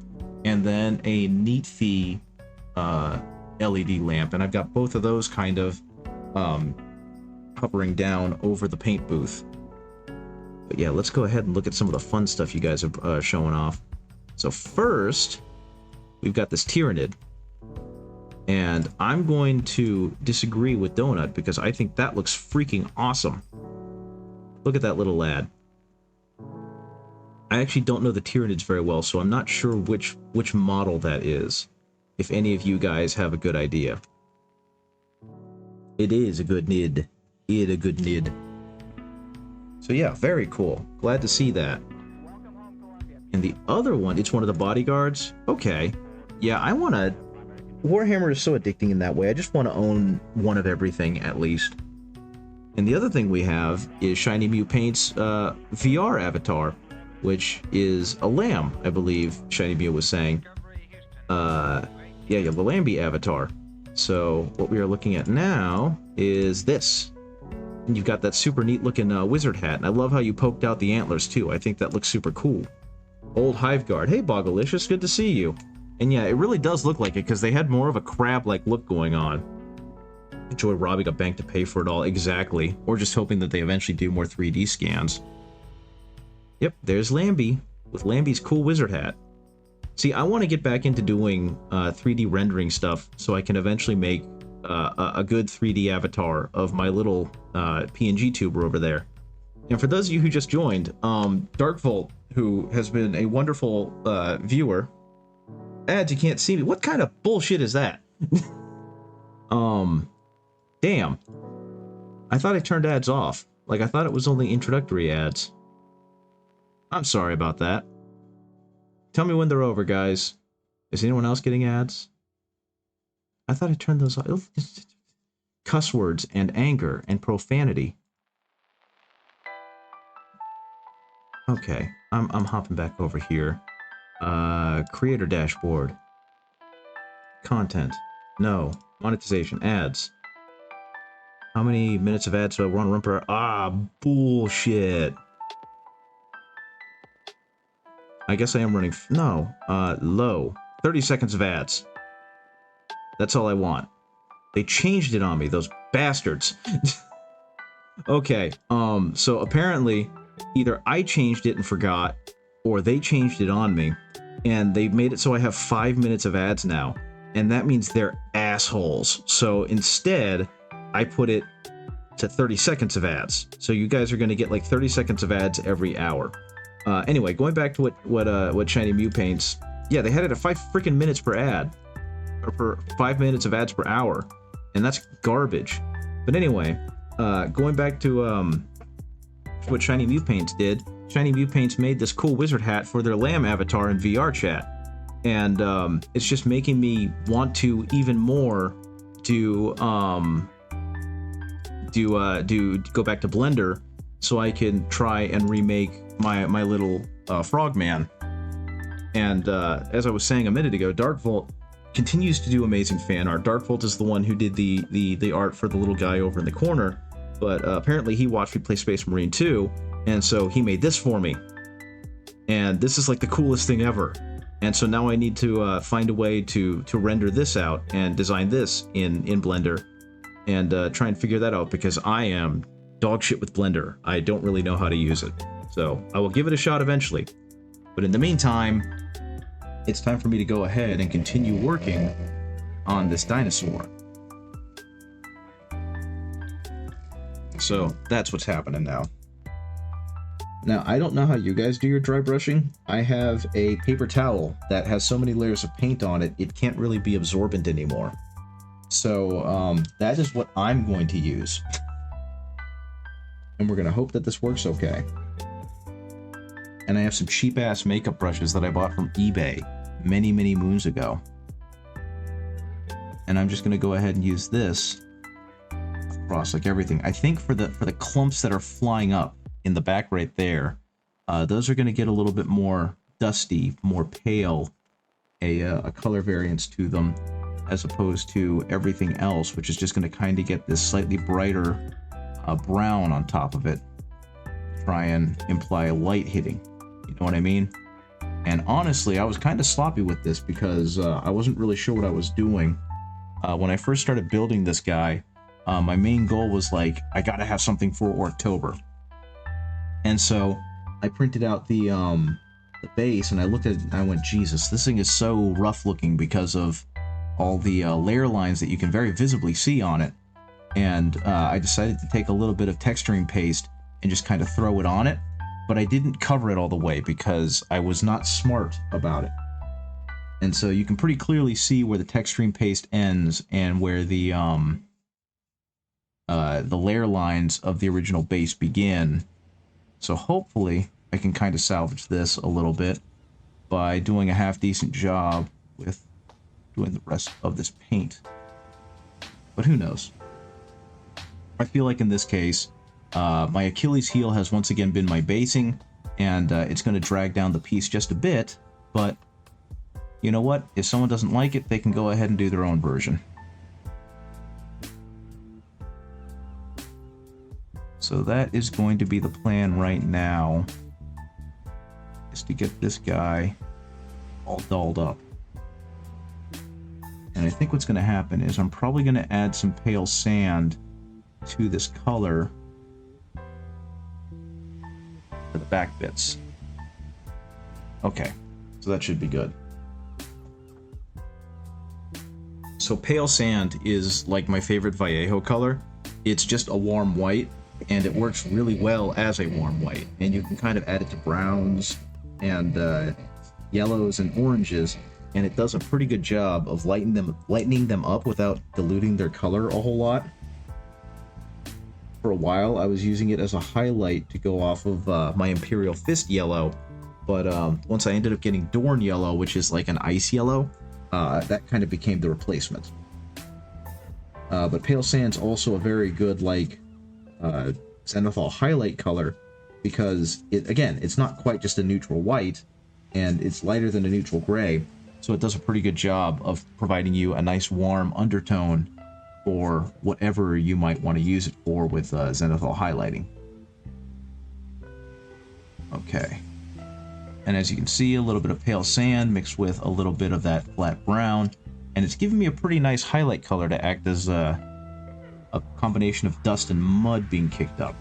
and then a neat fee LED lamp, and I've got both of those kind of hovering down over the paint booth. But yeah, let's go ahead and look at some of the fun stuff you guys are showing off. So first, we've got this Tyrannid. And I'm going to disagree with Donut because I think that looks freaking awesome. Look at that little lad. I actually don't know the Tyrannids very well, so I'm not sure which model that is. If any of you guys have a good idea. It is a good nid. It a good nid. So yeah, very cool. Glad to see that. And the other one, it's one of the bodyguards. Okay. Yeah, I want to... Warhammer is so addicting in that way. I just want to own one of everything, at least. And the other thing we have is Shiny Mew Paint's VR avatar, which is a lamb, I believe Shiny Mew was saying. Yeah, the Lambie avatar. So what we are looking at now is this. And you've got that super neat looking wizard hat, and I love how you poked out the antlers too. I think that looks super cool. Old Hive Guard. Hey, Bogalicious, good to see you. And yeah, it really does look like it, because they had more of a crab-like look going on. Enjoy robbing a bank to pay for it all, exactly. Or just hoping that they eventually do more 3D scans. Yep, there's Lambie, with Lambie's cool wizard hat. See, I want to get back into doing 3D rendering stuff, so I can eventually make a good 3D avatar of my little PNG tuber over there. And for those of you who just joined, Darkvolt, who has been a wonderful viewer... Ads, you can't see me. What kind of bullshit is that? Damn. I thought I turned ads off. Like, I thought it was only introductory ads. I'm sorry about that. Tell me when they're over, guys. Is anyone else getting ads? I thought I turned those off. Cuss words and anger and profanity. Okay, I'm hopping back over here. Creator dashboard. Content. No. Monetization. Ads. How many minutes of ads do I run per hour? Ah, bullshit. I guess I am running... No. Low. 30 seconds of ads. That's all I want. They changed it on me, those bastards. Okay, so apparently, either I changed it and forgot, or they changed it on me, and they made it so I have 5 minutes of ads now, and that means they're assholes. So instead, I put it to 30 seconds of ads. So you guys are going to get like 30 seconds of ads every hour. Anyway, going back to what Shiny Mew paints, yeah, they had it at 5 freaking minutes per ad, or per 5 minutes of ads per hour, and that's garbage. But anyway, going back to what Shiny Mew Paints did, Shiny Mew Paints made this cool wizard hat for their lamb avatar in VR chat, and it's just making me want to even more do go back to Blender so I can try and remake my little frogman. And as I was saying a minute ago, Darkvolt continues to do amazing fan art. Darkvolt is the one who did the art for the little guy over in the corner, but apparently he watched me play Space Marine 2, and so he made this for me. And this is like the coolest thing ever. And so now I need to find a way to render this out and design this in Blender, and try and figure that out, because I am dog shit with Blender. I don't really know how to use it. So I will give it a shot eventually. But in the meantime, it's time for me to go ahead and continue working on this dinosaur. So that's what's happening now. Now, I don't know how you guys do your dry brushing. I have a paper towel that has so many layers of paint on it, it can't really be absorbent anymore. So, that is what I'm going to use. And we're going to hope that this works okay. And I have some cheap-ass makeup brushes that I bought from eBay many, many moons ago. And I'm just going to go ahead and use this across like everything. I think for the clumps that are flying up in the back right there, those are going to get a little bit more dusty, more pale, a color variance to them, as opposed to everything else, which is just going to kind of get this slightly brighter brown on top of it. Try and imply light hitting. You know what I mean? And honestly, I was kind of sloppy with this because I wasn't really sure what I was doing. When I first started building this guy, my main goal was like, I gotta have something for Orktober. And so I printed out the base and I looked at it and I went, Jesus, this thing is so rough looking because of all the layer lines that you can very visibly see on it. And I decided to take a little bit of texturing paste and just kind of throw it on it. But I didn't cover it all the way because I was not smart about it. And so you can pretty clearly see where the texturing paste ends and where the layer lines of the original base begin. So hopefully I can kind of salvage this a little bit by doing a half-decent job with doing the rest of this paint. But who knows? I feel like in this case, my Achilles heel has once again been my basing, and it's going to drag down the piece just a bit, but you know what? If someone doesn't like it, they can go ahead and do their own version. So that is going to be the plan right now, is to get this guy all dolled up. And I think what's going to happen is I'm probably going to add some pale sand to this color for the back bits. Okay, so that should be good. So pale sand is like my favorite Vallejo color. It's just a warm white, and it works really well as a warm white. And you can kind of add it to browns and yellows and oranges, and it does a pretty good job of lightening them up without diluting their color a whole lot. For a while, I was using it as a highlight to go off of my Imperial Fist yellow, but once I ended up getting Dorn yellow, which is like an ice yellow, that kind of became the replacement. But pale sand's also a very good like zenithal highlight color because it's not quite just a neutral white, and it's lighter than a neutral gray, so it does a pretty good job of providing you a nice warm undertone for whatever you might want to use it for with zenithal highlighting. Okay. And as you can see, a little bit of pale sand mixed with a little bit of that flat brown, and it's giving me a pretty nice highlight color to act as a combination of dust and mud being kicked up.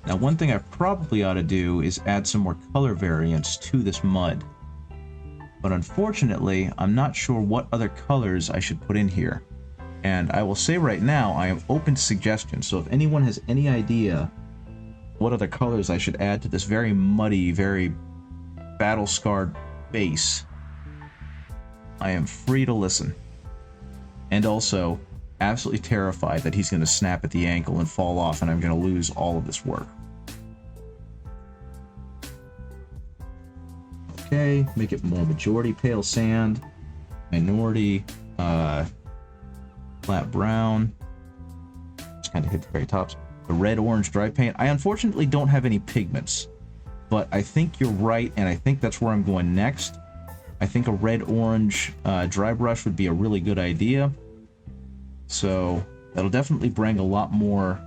Now, one thing I probably ought to do is add some more color variance to this mud. But unfortunately, I'm not sure what other colors I should put in here. And I will say right now, I am open to suggestions, so if anyone has any idea what other colors I should add to this very muddy, very battle-scarred base, I am free to listen. And also, absolutely terrified that he's going to snap at the ankle and fall off and I'm going to lose all of this work. Okay, make it more majority pale sand, minority flat brown, just kind of hit the very tops. The red-orange dry paint. I unfortunately don't have any pigments, but I think you're right, and I think that's where I'm going next. I think a red-orange dry brush would be a really good idea. So that'll definitely bring a lot more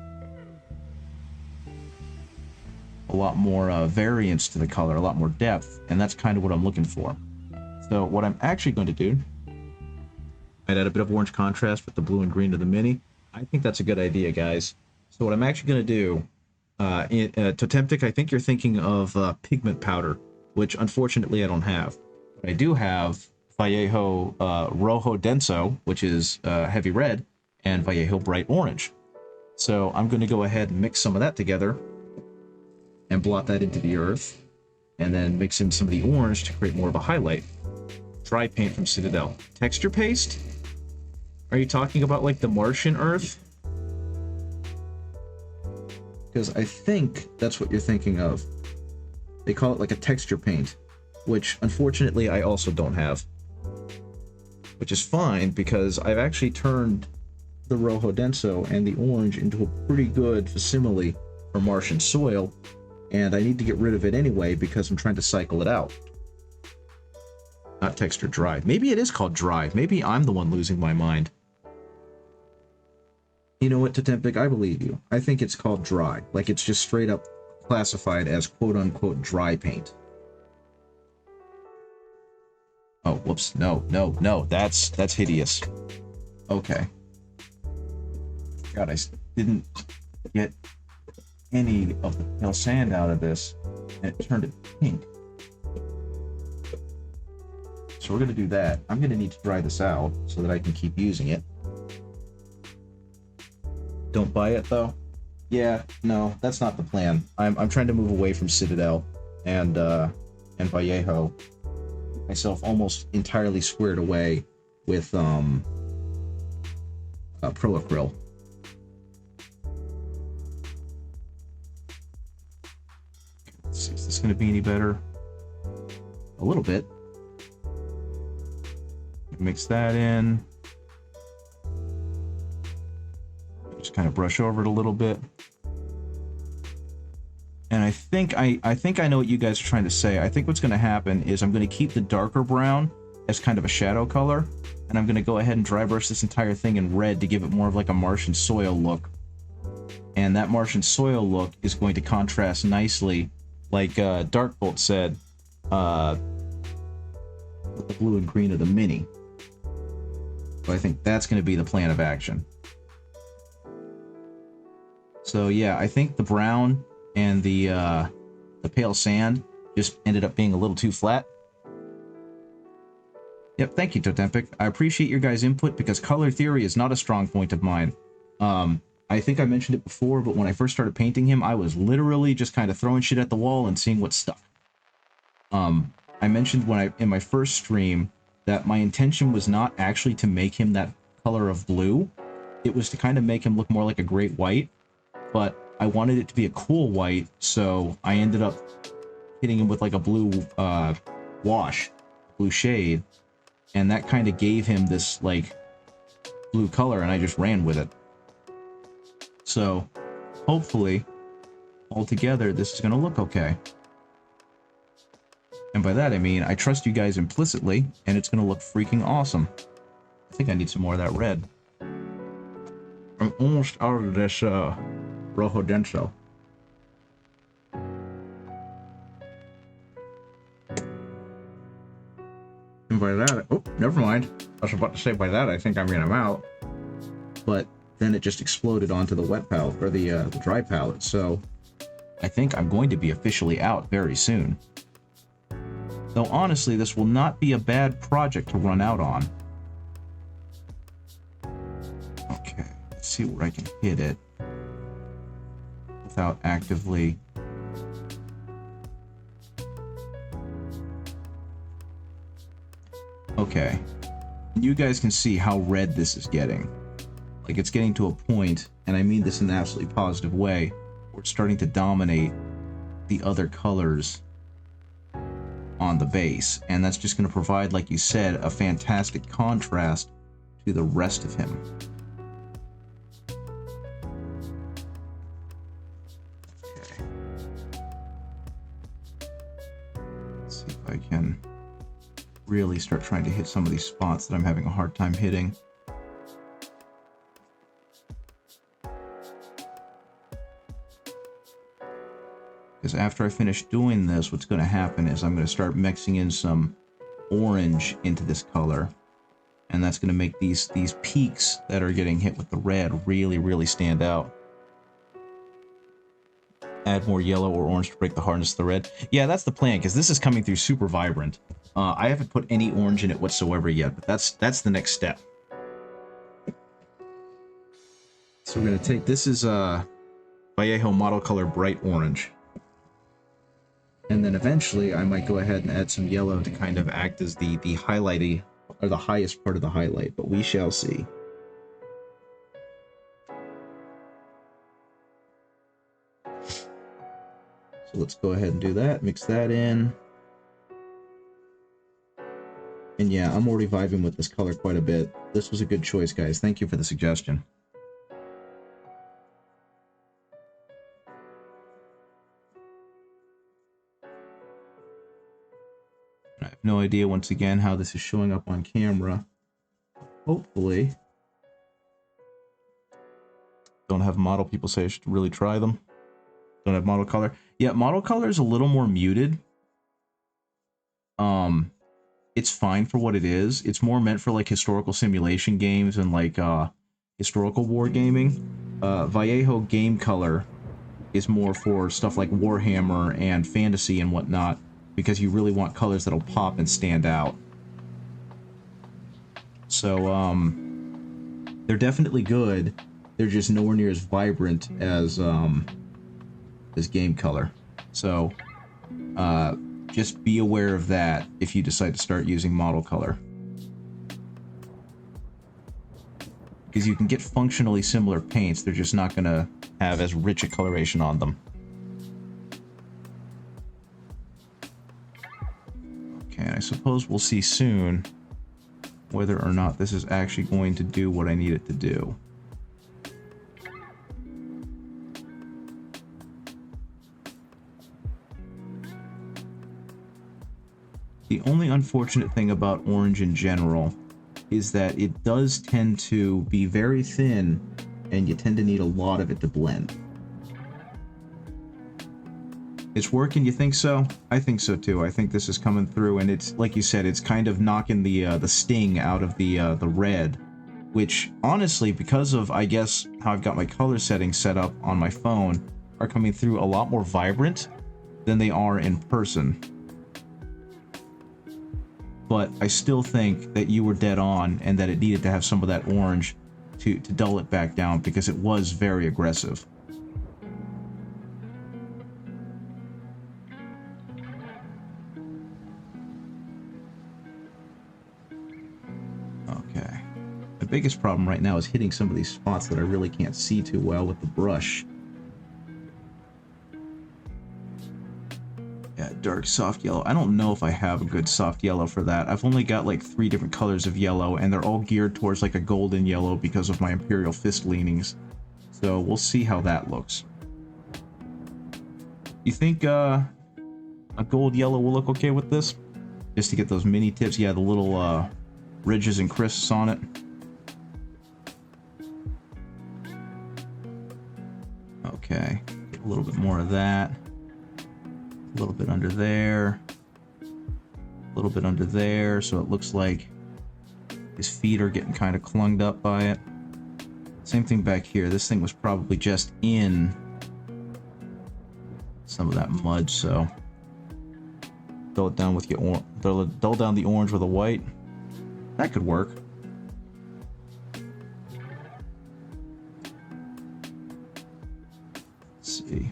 variance to the color, a lot more depth, and that's kind of what I'm looking for. So what I'm actually going to do, I'd add a bit of orange contrast with the blue and green to the mini. I think that's a good idea, guys. So what I'm actually going to do, Totemtic, I think you're thinking of pigment powder, which unfortunately I don't have. But I do have Vallejo Rojo Denso, which is heavy red, and Vallejo Bright Orange. So I'm going to go ahead and mix some of that together and blot that into the earth, and then mix in some of the orange to create more of a highlight. Dry paint from Citadel. Texture paste? Are you talking about like the Martian earth? Because I think that's what you're thinking of. They call it like a texture paint, which unfortunately I also don't have. Which is fine, because I've actually turned the Rojo Denso and the orange into a pretty good facsimile for Martian soil, and I need to get rid of it anyway because I'm trying to cycle it out. Not texture dry. Maybe it is called dry. Maybe I'm the one losing my mind. You know what, Totempic? I believe you. I think it's called dry. Like it's just straight up classified as quote-unquote dry paint. Oh, whoops. No, no, no. That's hideous. Okay. God, I didn't get any of the pale sand out of this, and it turned it pink. So we're going to do that. I'm going to need to dry this out so that I can keep using it. Don't buy it, though? Yeah, no, that's not the plan. I'm trying to move away from Citadel and Vallejo. Myself almost entirely squared away with Proacryl. Let's see, is this going to be any better? A little bit. Mix that in. Just kind of brush over it a little bit. And I think I know what you guys are trying to say. I think what's going to happen is I'm going to keep the darker brown as kind of a shadow color, and I'm going to go ahead and dry brush this entire thing in red to give it more of like a Martian soil look. And that Martian soil look is going to contrast nicely, like Darkbolt said, with the blue and green of the Mini. So I think that's going to be the plan of action. So yeah, I think the brown and the pale sand just ended up being a little too flat. Yep, thank you, Totempic. I appreciate your guys' input because color theory is not a strong point of mine. I think I mentioned it before, but when I first started painting him, I was literally just kind of throwing shit at the wall and seeing what stuck. I mentioned in my first stream that my intention was not actually to make him that color of blue. It was to kind of make him look more like a great white, but I wanted it to be a cool white, so I ended up hitting him with like a blue wash, blue shade, and that kind of gave him this like blue color, and I just ran with it. So hopefully altogether this is going to look okay. And by that I mean I trust you guys implicitly, and it's going to look freaking awesome. I think I need some more of that red. I'm almost out of this Rojo Denso. And by that, oh, never mind. I was about to say by that I think I mean I'm out. But then it just exploded onto the wet palette, or the dry palette, so I think I'm going to be officially out very soon. Though honestly, this will not be a bad project to run out on. Okay, let's see where I can hit it without actively... Okay, you guys can see how red this is getting. Like, it's getting to a point, and I mean this in an absolutely positive way, where it's starting to dominate the other colors on the base, and that's just going to provide, like you said, a fantastic contrast to the rest of him. Okay. Let's see if I can really start trying to hit some of these spots that I'm having a hard time hitting. Because after I finish doing this, what's going to happen is I'm going to start mixing in some orange into this color. And that's going to make these peaks that are getting hit with the red really, really stand out. Add more yellow or orange to break the hardness of the red. Yeah, that's the plan, because this is coming through super vibrant. I haven't put any orange in it whatsoever yet, but that's the next step. So we're going to take, this is Vallejo Model Color Bright Orange. And then eventually I might go ahead and add some yellow to kind of act as the highlighty, or the highest part of the highlight, but we shall see. So let's go ahead and do that, mix that in. And yeah, I'm already vibing with this color quite a bit. This was a good choice, guys. Thank you for the suggestion. I have no idea, once again, how this is showing up on camera. Hopefully. Don't have model. People say I should really try them. Don't have model color. Yeah, model color is a little more muted. It's fine for what it is. It's more meant for like historical simulation games and like historical wargaming. Vallejo game color is more for stuff like Warhammer and fantasy and whatnot, because you really want colors that'll pop and stand out. So they're definitely good. They're just nowhere near as vibrant as game color. So just be aware of that if you decide to start using model color, because you can get functionally similar paints, they're just not going to have as rich a coloration on them. Okay, I suppose we'll see soon whether or not this is actually going to do what I need it to do. The only unfortunate thing about orange in general is that it does tend to be very thin, and you tend to need a lot of it to blend. It's working, you think so? I think so too. I think this is coming through, and it's, like you said, it's kind of knocking the sting out of the red, which, honestly, because of, I guess, how I've got my color settings set up on my phone, are coming through a lot more vibrant than they are in person. But I still think that you were dead on, and that it needed to have some of that orange to dull it back down, because it was very aggressive. Okay. The biggest problem right now is hitting some of these spots that I really can't see too well with the brush. Yeah, dark soft yellow. I don't know if I have a good soft yellow for that. I've only got like 3 different colors of yellow, and they're all geared towards like a golden yellow because of my Imperial Fist leanings. So we'll see how that looks. You think a gold yellow will look okay with this? Just to get those mini tips. Yeah, the little ridges and crisps on it. Okay, get a little bit more of that. A little bit under there, a little bit under there, so it looks like his feet are getting kind of clunged up by it. Same thing back here. This thing was probably just in some of that mud, so dull it down with your dull down the orange with a white. That could work. Let's see.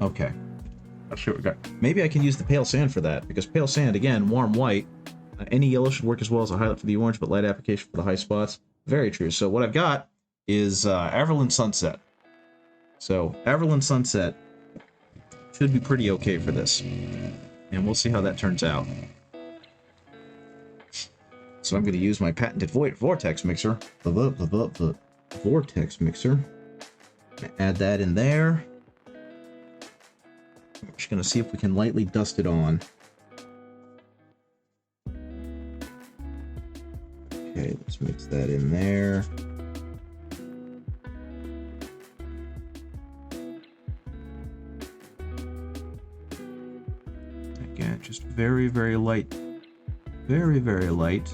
Okay. Let's see what we got. Maybe I can use the pale sand for that, because pale sand, again, warm white. Any yellow should work as well as a highlight for the orange, but light application for the high spots. Very true. So what I've got is Averland Sunset. So Averland Sunset should be pretty okay for this. And we'll see how that turns out. So I'm going to use my patented vortex mixer. The vortex mixer. Add that in there. I'm just going to see if we can lightly dust it on. Okay, let's mix that in there. Again, just very, very light. Very, very light.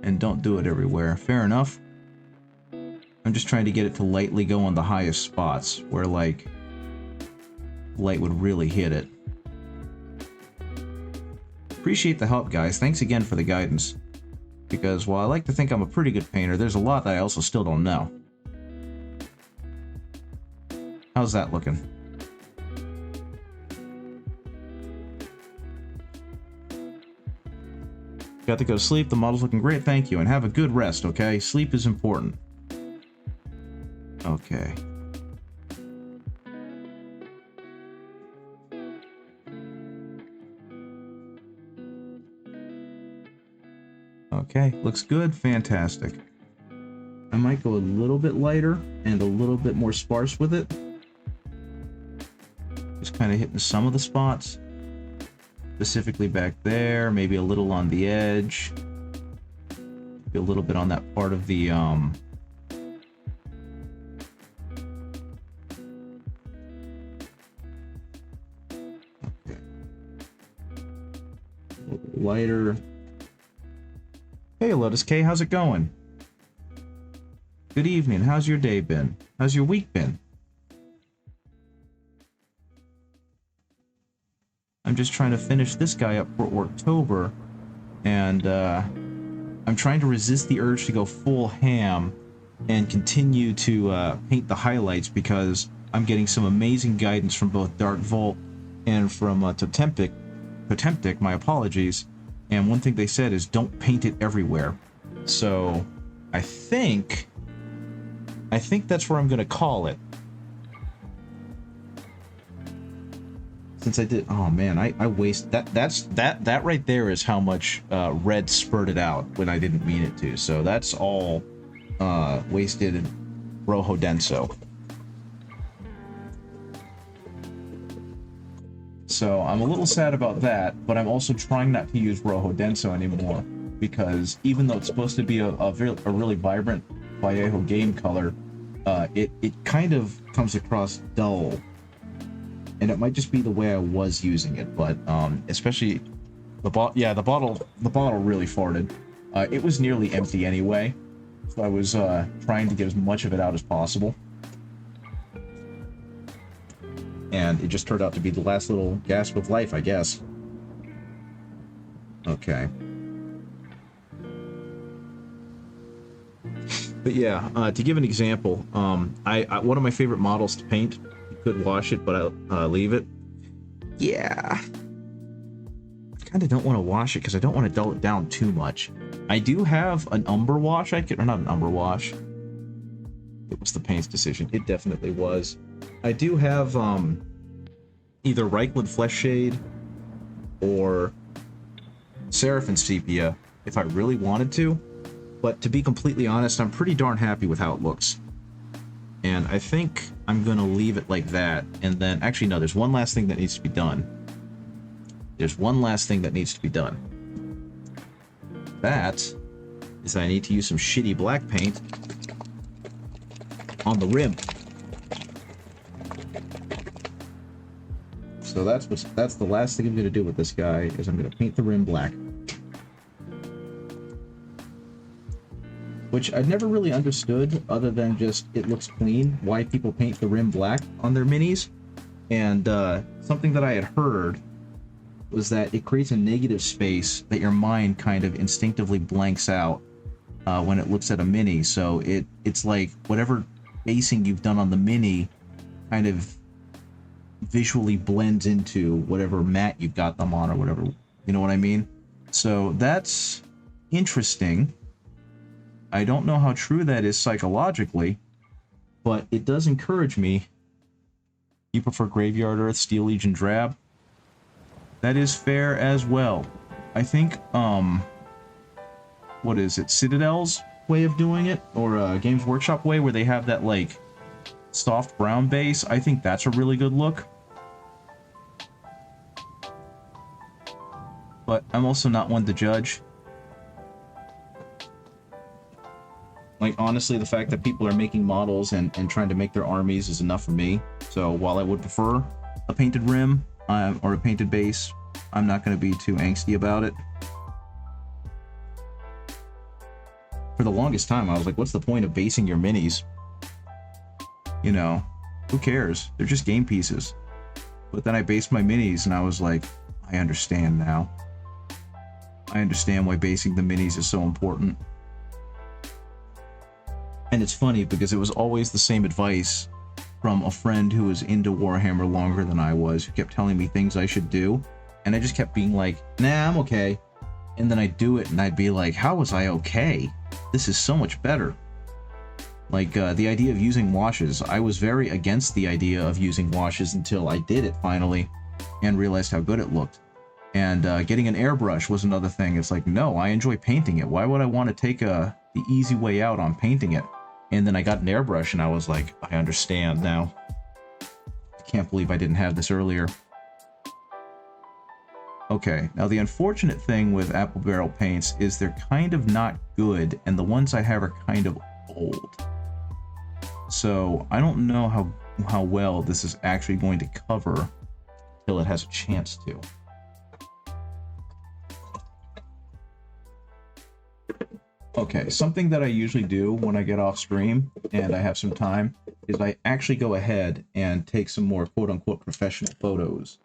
And don't do it everywhere. Fair enough. I'm just trying to get it to lightly go on the highest spots where, like, light would really hit it. Appreciate the help, guys. Thanks again for the guidance. because while I like to think I'm a pretty good painter, there's a lot that I also still don't know. How's that looking? Got to go to sleep. The model's looking great. Thank you. And have a good rest, okay? Sleep is important. Okay. Okay, looks good. Fantastic. I might go a little bit lighter and a little bit more sparse with it. Just kind of hitting some of the spots. Specifically back there, maybe a little on the edge. Maybe a little bit on that part of the, Okay. A little lighter. Hey, Lotus K, how's it going? Good evening. How's your day been? How's your week been? I'm just trying to finish this guy up for Orktober, and I'm trying to resist the urge to go full ham and continue to paint the highlights because I'm getting some amazing guidance from both Dark Volt and from Potemtic, my apologies. And one thing they said is don't paint it everywhere. So I think that's where I'm gonna call it. Since I did, oh man, I waste that right there is how much red spurted out when I didn't mean it to. So that's all wasted Rojo Denso. So I'm a little sad about that, but I'm also trying not to use Rojo Denso anymore because even though it's supposed to be a really vibrant Vallejo game color, it kind of comes across dull. And it might just be the way I was using it, but especially the bottle really farted. It was nearly empty anyway, so I was trying to get as much of it out as possible. And it just turned out to be the last little gasp of life, I guess. Okay. But yeah, to give an example, I one of my favorite models to paint, you could wash it, but I'll leave it. Yeah. I kind of don't want to wash it because I don't want to dull it down too much. I do have an umber wash or not an umber wash. It was the paint's decision. It definitely was. I do have either Reichland Flesh Shade or Seraphim Sepia if I really wanted to, but to be completely honest, I'm pretty darn happy with how it looks. And I think I'm gonna leave it like that, and then, actually no, there's one last thing that needs to be done. There's one last thing that needs to be done. That is I need to use some shitty black paint on the rim. So that's the last thing I'm going to do with this guy, is I'm going to paint the rim black. Which I've never really understood, other than just it looks clean, why people paint the rim black on their minis. And something that I had heard was that it creates a negative space that your mind kind of instinctively blanks out when it looks at a mini. So it's like whatever basing you've done on the mini kind of visually blends into whatever mat you've got them on or whatever, you know what I mean? So that's interesting. I don't know how true that is psychologically, but it does encourage me. You prefer Graveyard Earth, Steel Legion Drab? That is fair as well. I think, what is it, Citadel's way of doing it, or Games Workshop way, where they have that, like, soft brown base, I think that's a really good look. But I'm also not one to judge. Like, honestly, the fact that people are making models and trying to make their armies is enough for me. So while I would prefer a painted rim or a painted base, I'm not going to be too angsty about it. For the longest time, I was like, what's the point of basing your minis? You know, who cares? They're just game pieces. But then I based my minis and I was like, I understand now. I understand why basing the minis is so important. And it's funny because it was always the same advice from a friend who was into Warhammer longer than I was, who kept telling me things I should do, and I just kept being like, nah, I'm okay. And then I'd do it and I'd be like, how was I okay? This is so much better. Like, the idea of using washes, I was very against the idea of using washes until I did it finally and realized how good it looked. And getting an airbrush was another thing. It's like, no, I enjoy painting it. Why would I want to take the easy way out on painting it? And then I got an airbrush and I was like, I understand now. I can't believe I didn't have this earlier. Okay, now the unfortunate thing with apple barrel paints is they're kind of not good, and the ones I have are kind of old. So I don't know how well this is actually going to cover till it has a chance to. Okay, something that I usually do when I get off stream and I have some time is I actually go ahead and take some more quote-unquote professional photos.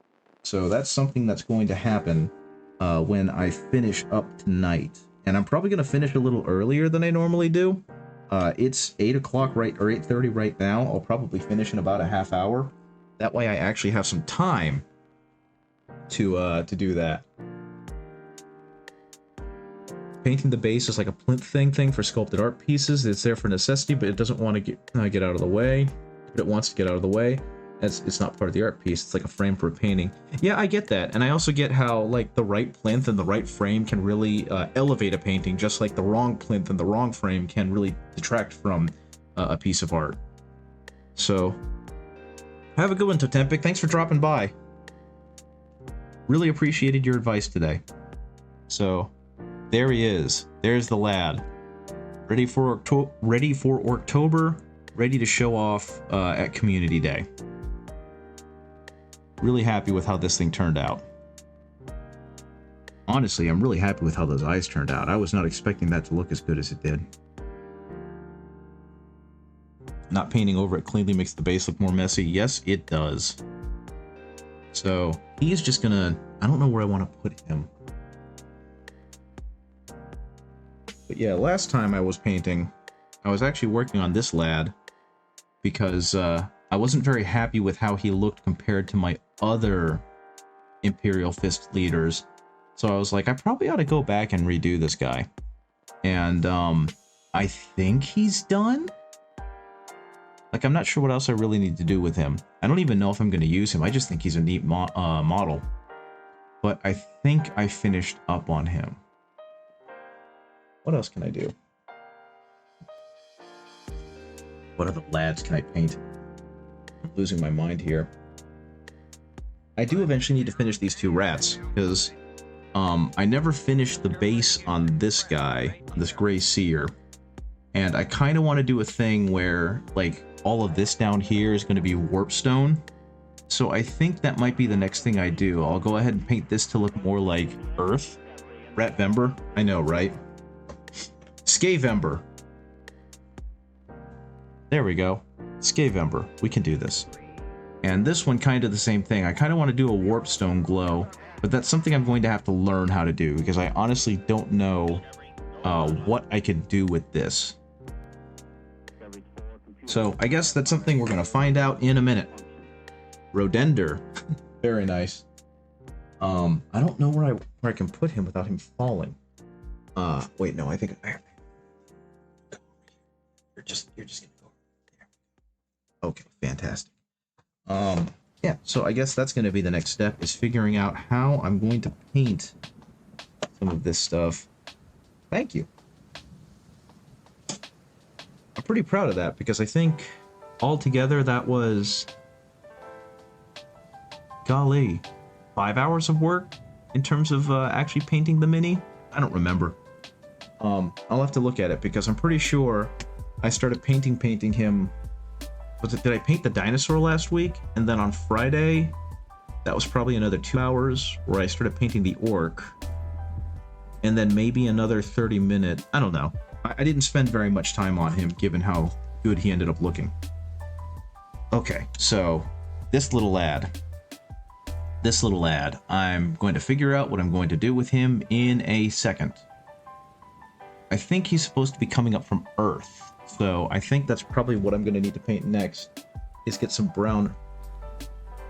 So that's something that's going to happen when I finish up tonight. And I'm probably going to finish a little earlier than I normally do. It's 8 o'clock or 8:30 right now. I'll probably finish in about a half hour. That way I actually have some time to do that. Painting the base is like a plinth thing for sculpted art pieces. It's there for necessity, but it doesn't want to get out of the way. But it wants to get out of the way. It's not part of the art piece. It's like a frame for a painting. Yeah, I get that. And I also get how, like, the right plinth and the right frame can really elevate a painting, just like the wrong plinth and the wrong frame can really detract from a piece of art. So, have a good one, Totempic. Thanks for dropping by. Really appreciated your advice today. So, there he is. There's the lad. Ready for Orktober, ready to show off at Community Day. Really happy with how this thing turned out. Honestly, I'm really happy with how those eyes turned out. I was not expecting that to look as good as it did. Not painting over it cleanly makes the base look more messy. Yes, it does. So, he's just gonna... I don't know where I want to put him. But yeah, last time I was painting, I was actually working on this lad because I wasn't very happy with how he looked compared to my other Imperial Fist leaders. So I was like, I probably ought to go back and redo this guy. And I think he's done. Like, I'm not sure what else I really need to do with him. I don't even know if I'm going to use him. I just think he's a neat model. But I think I finished up on him. What else can I do? What other lads can I paint? I'm losing my mind here. I do eventually need to finish these two rats, because I never finished the base on this guy, this Gray Seer. And I kind of want to do a thing where, like, all of this down here is going to be warpstone. So I think that might be the next thing I do. I'll go ahead and paint this to look more like Earth. Ratvember? I know, right? Skavember. There we go. Skavember. We can do this. And this one, kind of the same thing. I kind of want to do a warpstone glow, but that's something I'm going to have to learn how to do, because I honestly don't know what I could do with this. So I guess that's something we're going to find out in a minute. Rodender. Very nice. I don't know where I can put him without him falling. Wait, no, I think you're just gonna go there. Okay, fantastic. Yeah, so I guess that's gonna be the next step, is figuring out how I'm going to paint some of this stuff. Thank you. I'm pretty proud of that, because I think altogether that was, golly, 5 hours of work in terms of actually painting the mini. I don't remember. I'll have to look at it, because I'm pretty sure I started painting him. Did I paint the dinosaur last week? And then on Friday, that was probably another 2 hours where I started painting the orc. And then maybe another 30-minute, I don't know. I didn't spend very much time on him, given how good he ended up looking. Okay, so this little lad. this little lad. I'm going to figure out what I'm going to do with him in a second. I think he's supposed to be coming up from Earth, so I think that's probably what I'm going to need to paint next, is get some brown.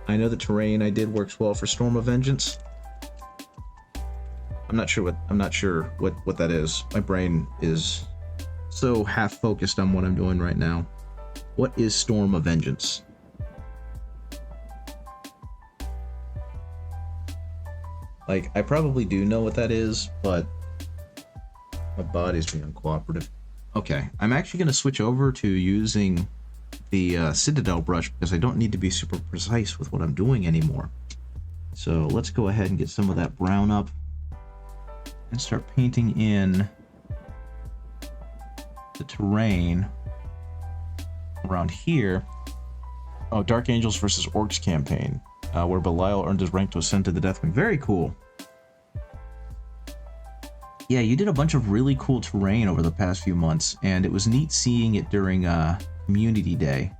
I know the terrain I did works well for Storm of Vengeance. I'm not sure what that is. My brain is so half focused on what I'm doing right now. What is Storm of Vengeance? Like, I probably do know what that is, but my body's being uncooperative. Okay, I'm actually going to switch over to using the Citadel brush because I don't need to be super precise with what I'm doing anymore. So let's go ahead and get some of that brown up and start painting in the terrain around here. Oh, Dark Angels versus Orcs campaign, where Belial earned his rank to ascend to the Deathwing. Very cool. Yeah, you did a bunch of really cool terrain over the past few months, and it was neat seeing it during Community Day.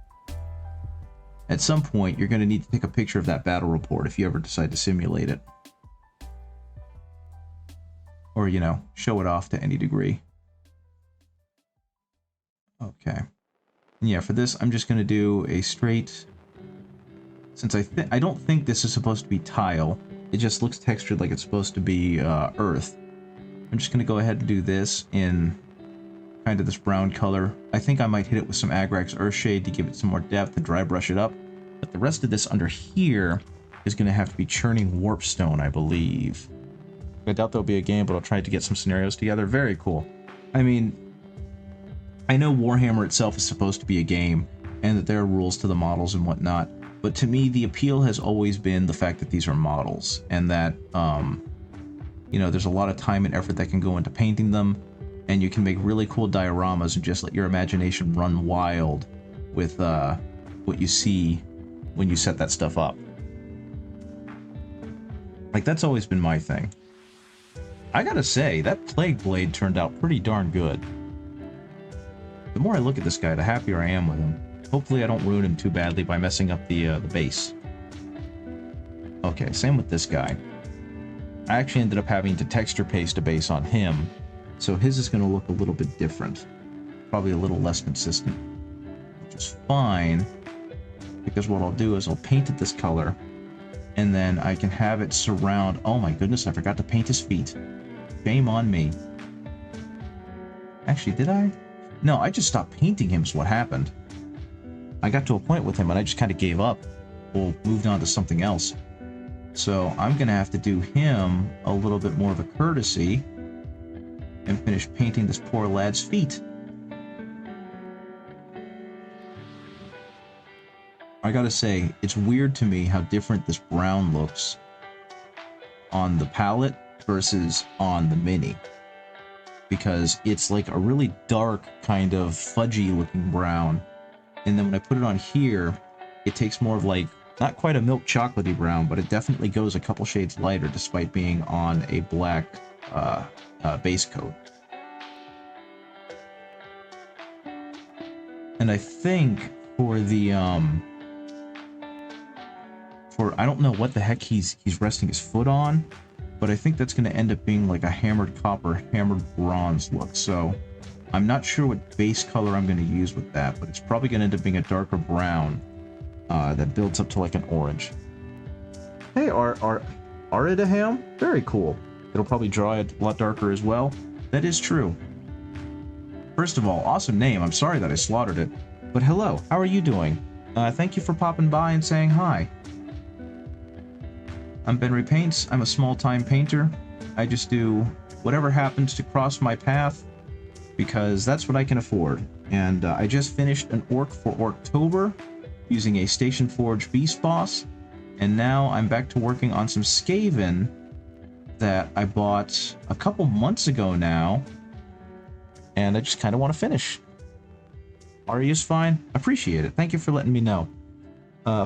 At some point, you're going to need to take a picture of that battle report if you ever decide to simulate it. Or, you know, show it off to any degree. Okay. Yeah, for this, I'm just going to do a straight... Since I don't think this is supposed to be tile, it just looks textured like it's supposed to be earth. I'm just going to go ahead and do this in kind of this brown color. I think I might hit it with some Agrax Earthshade to give it some more depth and dry brush it up. But the rest of this under here is going to have to be churning Warpstone, I believe. I doubt there'll be a game, but I'll try to get some scenarios together. Very cool. I mean, I know Warhammer itself is supposed to be a game, and that there are rules to the models and whatnot, but to me, the appeal has always been the fact that these are models, and that, you know, there's a lot of time and effort that can go into painting them, and you can make really cool dioramas and just let your imagination run wild with what you see when you set that stuff up. Like, that's always been my thing. I gotta say, that Plague Blade turned out pretty darn good. The more I look at this guy, the happier I am with him. Hopefully I don't ruin him too badly by messing up the base. Okay, same with this guy. I actually ended up having to texture paste a base on him, so his is going to look a little bit different. Probably a little less consistent. Which is fine, because what I'll do is I'll paint it this color, and then I can have it surround... Oh my goodness, I forgot to paint his feet. Shame on me. Actually, did I? No, I just stopped painting him is what happened. I got to a point with him and I just kind of gave up. Or moved on to something else. So I'm going to have to do him a little bit more of a courtesy and finish painting this poor lad's feet. I gotta say, it's weird to me how different this brown looks on the palette versus on the mini. Because it's like a really dark, kind of fudgy looking brown. And then when I put it on here, it takes more of like, not quite a milk chocolatey brown, but it definitely goes a couple shades lighter despite being on a black base coat. And I think for the, I don't know what the heck he's resting his foot on, but I think that's going to end up being like a hammered copper, hammered bronze look. So I'm not sure what base color I'm going to use with that, but it's probably going to end up being a darker brown that builds up to like an orange. Hey, Aridaham? Very cool. It'll probably draw it a lot darker as well. That is true. First of all, awesome name. I'm sorry that I slaughtered it. But hello, how are you doing? Thank you for popping by and saying hi. I'm Benry Paints. I'm a small-time painter. I just do whatever happens to cross my path because that's what I can afford. And I just finished an orc for Orktober using a Station Forge Beast Boss. And now I'm back to working on some Skaven that I bought a couple months ago now. And I just kind of want to finish. Ari is fine. Appreciate it. Thank you for letting me know.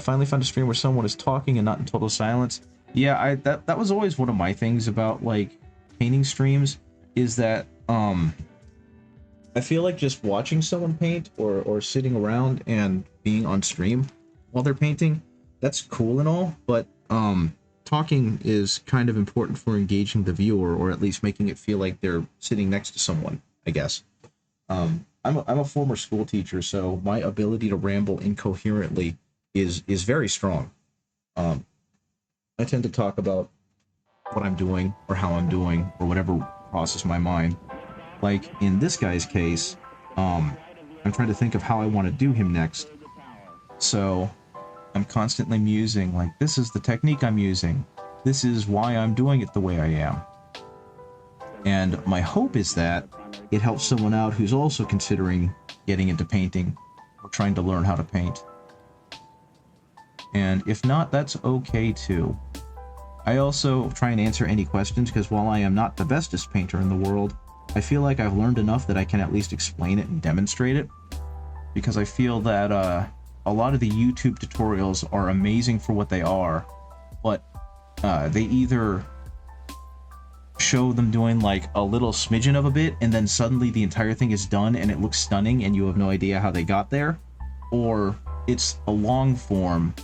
Finally found a stream where someone is talking and not in total silence. Yeah, that was always one of my things about like painting streams is that I feel like just watching someone paint or sitting around and being on stream while they're painting, that's cool and all, but talking is kind of important for engaging the viewer, or at least making it feel like they're sitting next to someone, I guess. I'm a former school teacher, so my ability to ramble incoherently is very strong. I tend to talk about what I'm doing or how I'm doing or whatever crosses my mind. Like in this guy's case, I'm trying to think of how I want to do him next. So I'm constantly musing, like, this is the technique I'm using. This is why I'm doing it the way I am. And my hope is that it helps someone out who's also considering getting into painting or trying to learn how to paint. And if not, that's okay too. I also try and answer any questions, because while I am not the bestest painter in the world, I feel like I've learned enough that I can at least explain it and demonstrate it. Because I feel that a lot of the YouTube tutorials are amazing for what they are, but they either show them doing like a little smidgen of a bit and then suddenly the entire thing is done and it looks stunning and you have no idea how they got there, or it's a long form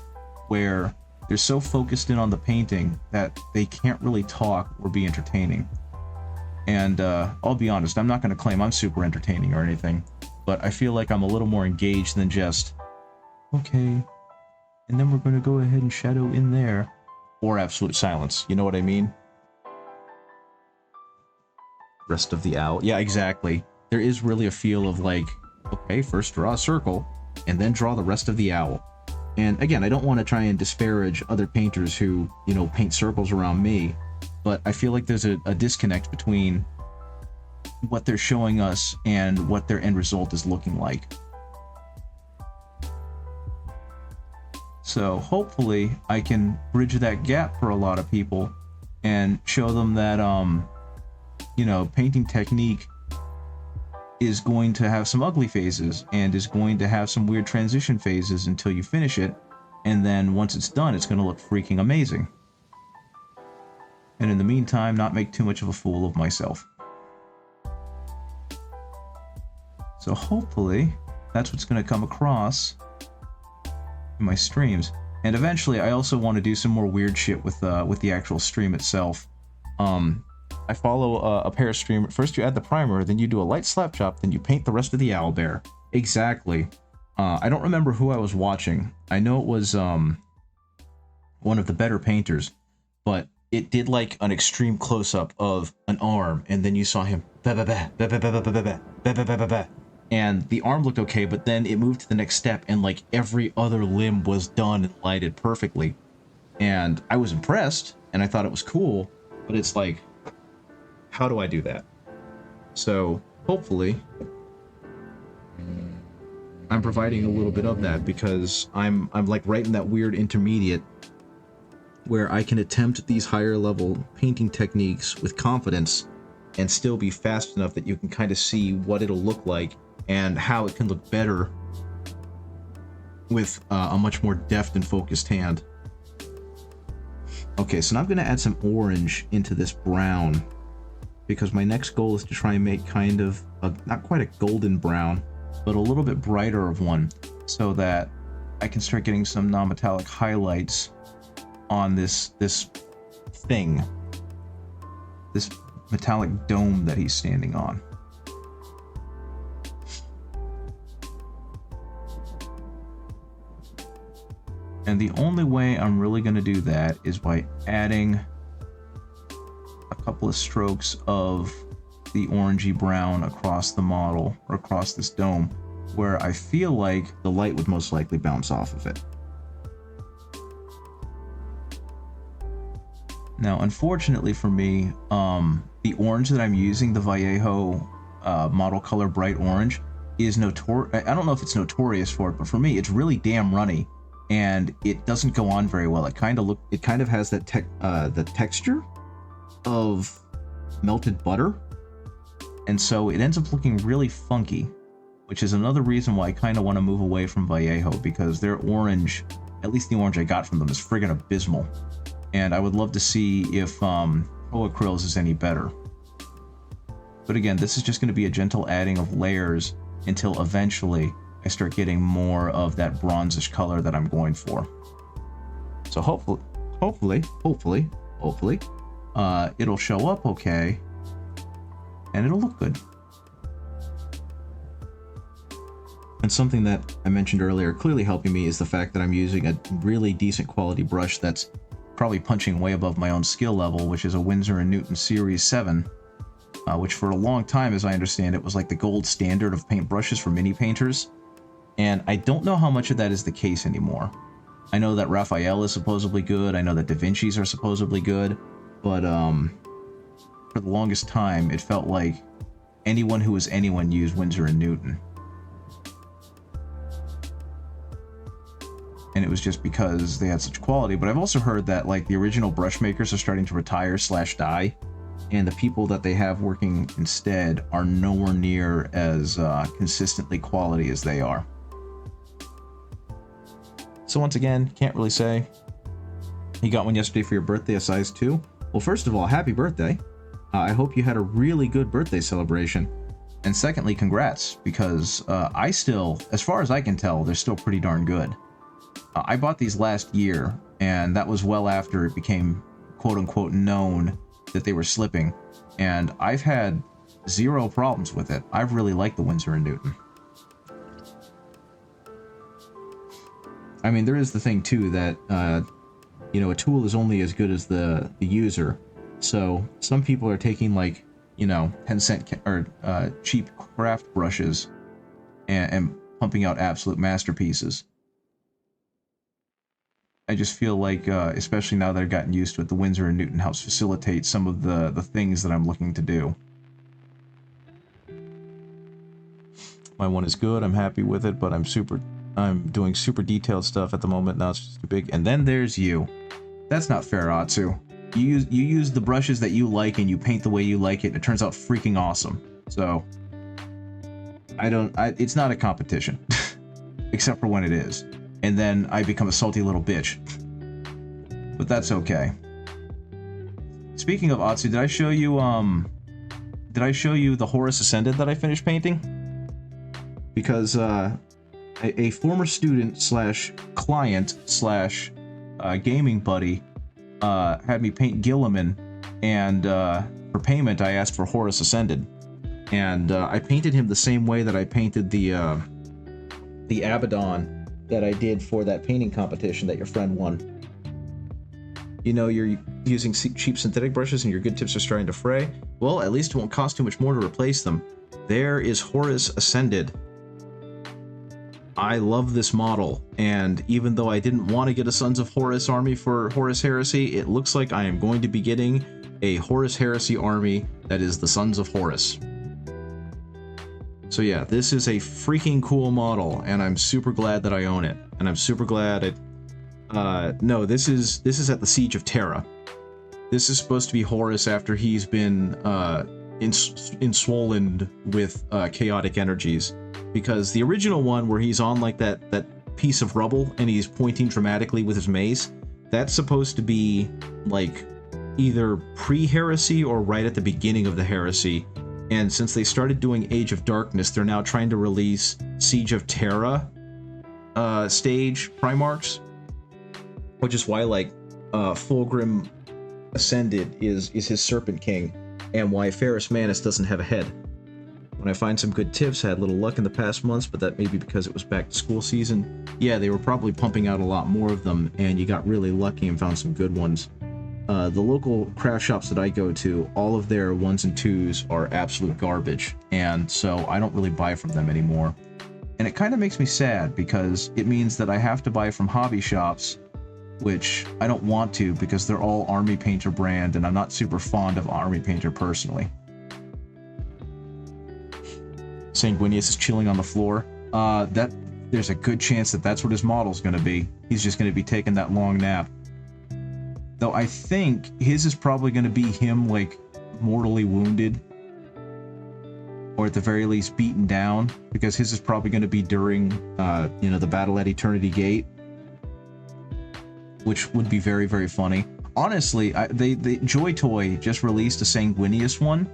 where they're so focused in on the painting that they can't really talk or be entertaining. And I'll be honest, I'm not going to claim I'm super entertaining or anything, but I feel like I'm a little more engaged than just, okay, and then we're going to go ahead and shadow in there, or absolute silence. You know what I mean? Rest of the owl. Yeah, exactly. There is really a feel of like, okay, first draw a circle, and then draw the rest of the owl. And again, I don't want to try and disparage other painters who, you know, paint circles around me, but I feel like there's a disconnect between what they're showing us and what their end result is looking like. So hopefully I can bridge that gap for a lot of people and show them that, you know, painting technique is going to have some ugly phases and is going to have some weird transition phases until you finish it. And then once it's done, it's going to look freaking amazing. And in the meantime, not make too much of a fool of myself. So hopefully that's what's going to come across in my streams. And eventually I also want to do some more weird shit with the actual stream itself. I follow a pair of streamers. First you add the primer, then you do a light slap chop, then you paint the rest of the owl bear. Exactly. I don't remember who I was watching. I know it was one of the better painters, but it did like an extreme close-up of an arm, and then you saw him and the arm looked okay, but then it moved to the next step and like every other limb was done and lighted perfectly. And I was impressed and I thought it was cool, but it's like, how do I do that? So hopefully I'm providing a little bit of that, because I'm like right in that weird intermediate where I can attempt these higher level painting techniques with confidence and still be fast enough that you can kind of see what it'll look like and how it can look better with a much more deft and focused hand. Okay, so now I'm going to add some orange into this brown, because my next goal is to try and make kind of not quite a golden brown, but a little bit brighter of one, so that I can start getting some non-metallic highlights on this thing, this metallic dome that he's standing on. And the only way I'm really going to do that is by adding a couple of strokes of the orangey brown across the model, or across this dome, where I feel like the light would most likely bounce off of it. Now, unfortunately for me, the orange that I'm using, the Vallejo model color bright orange, is I don't know if it's notorious for it, but for me, it's really damn runny, and it doesn't go on very well. It kind of has that the texture of melted butter, and so it ends up looking really funky, which is another reason why I kind of want to move away from Vallejo, because their orange, at least the orange I got from them, is friggin' abysmal. And I would love to see if Acryls is any better. But again, this is just going to be a gentle adding of layers until eventually I start getting more of that bronzish color that I'm going for. So hopefully, it'll show up okay, and it'll look good. And something that I mentioned earlier clearly helping me is the fact that I'm using a really decent quality brush that's probably punching way above my own skill level, which is a Winsor & Newton Series 7, which for a long time, as I understand it, was like the gold standard of paint brushes for mini painters. And I don't know how much of that is the case anymore. I know that Raphael is supposedly good, I know that Da Vinci's are supposedly good, but for the longest time, it felt like anyone who was anyone used Winsor & Newton. And it was just because they had such quality. But I've also heard that like the original brush makers are starting to retire / die, and the people that they have working instead are nowhere near as consistently quality as they are. So once again, can't really say. You got one yesterday for your birthday, a size 2. Well, first of all, happy birthday. I hope you had a really good birthday celebration. And secondly, congrats, because I still, as far as I can tell, they're still pretty darn good. I bought these last year, and that was well after it became quote-unquote known that they were slipping, and I've had 0 problems with it. I've really liked the Winsor & Newton. I mean, there is the thing, too, that, you know, a tool is only as good as the user, so some people are taking, like, you know, 10-cent or cheap craft brushes and pumping out absolute masterpieces. I just feel like, especially now that I've gotten used to it, the Winsor & Newton helps facilitate some of the things that I'm looking to do. My one is good, I'm happy with it, but I'm doing super detailed stuff at the moment, now it's just too big. And then there's you. That's not fair, Atsu. You use the brushes that you like and you paint the way you like it, and it turns out freaking awesome. So, it's not a competition. Except for when it is. And then I become a salty little bitch. But that's okay. Speaking of Atsu, did I show you the Horus Ascended that I finished painting? Because a former student / client / gaming buddy had me paint Gilliman, and for payment I asked for Horus Ascended. And I painted him the same way that I painted the Abaddon that I did for that painting competition that your friend won. You know, you're using cheap synthetic brushes and your good tips are starting to fray. Well, at least it won't cost too much more to replace them. There is Horus Ascended. I love this model, and even though I didn't want to get a Sons of Horus army for Horus Heresy, it looks like I am going to be getting a Horus Heresy army that is the Sons of Horus. So yeah, this is a freaking cool model, and I'm super glad that I own it. And I'm super glad it... no, this is at the Siege of Terra. This is supposed to be Horus after he's been enswollen with chaotic energies. Because the original one, where he's on like that piece of rubble and he's pointing dramatically with his mace, that's supposed to be like either pre-heresy or right at the beginning of the heresy. And since they started doing Age of Darkness, they're now trying to release Siege of Terra stage Primarchs, which is why like Fulgrim Ascended is his Serpent King, and why Ferrus Manus doesn't have a head. When I find some good tips, I had little luck in the past months, but that may be because it was back to school season. Yeah, they were probably pumping out a lot more of them, and you got really lucky and found some good ones. The local craft shops that I go to, all of their 1s and 2s are absolute garbage, and so I don't really buy from them anymore. And it kind of makes me sad, because it means that I have to buy from hobby shops, which I don't want to, because they're all Army Painter brand, and I'm not super fond of Army Painter personally. Sanguinius is chilling on the floor. There's a good chance that that's what his model's going to be. He's just going to be taking that long nap. Though I think his is probably going to be him, like, mortally wounded. Or at the very least beaten down. Because his is probably going to be during, the battle at Eternity Gate. Which would be very, very funny. Honestly, the Joy Toy just released a Sanguinius one.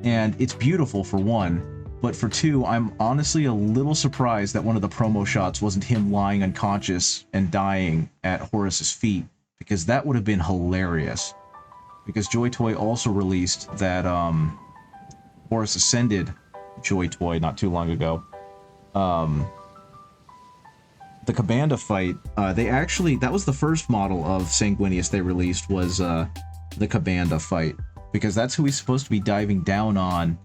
And it's beautiful for one. But for two, I'm honestly a little surprised that one of the promo shots wasn't him lying unconscious and dying at Horus's feet, because that would have been hilarious. Because Joy Toy also released that Horus Ascended Joy Toy not too long ago. The Kabanda fight, they actually, that was the first model of Sanguinius they released, was the Kabanda fight, because that's who he's supposed to be diving down on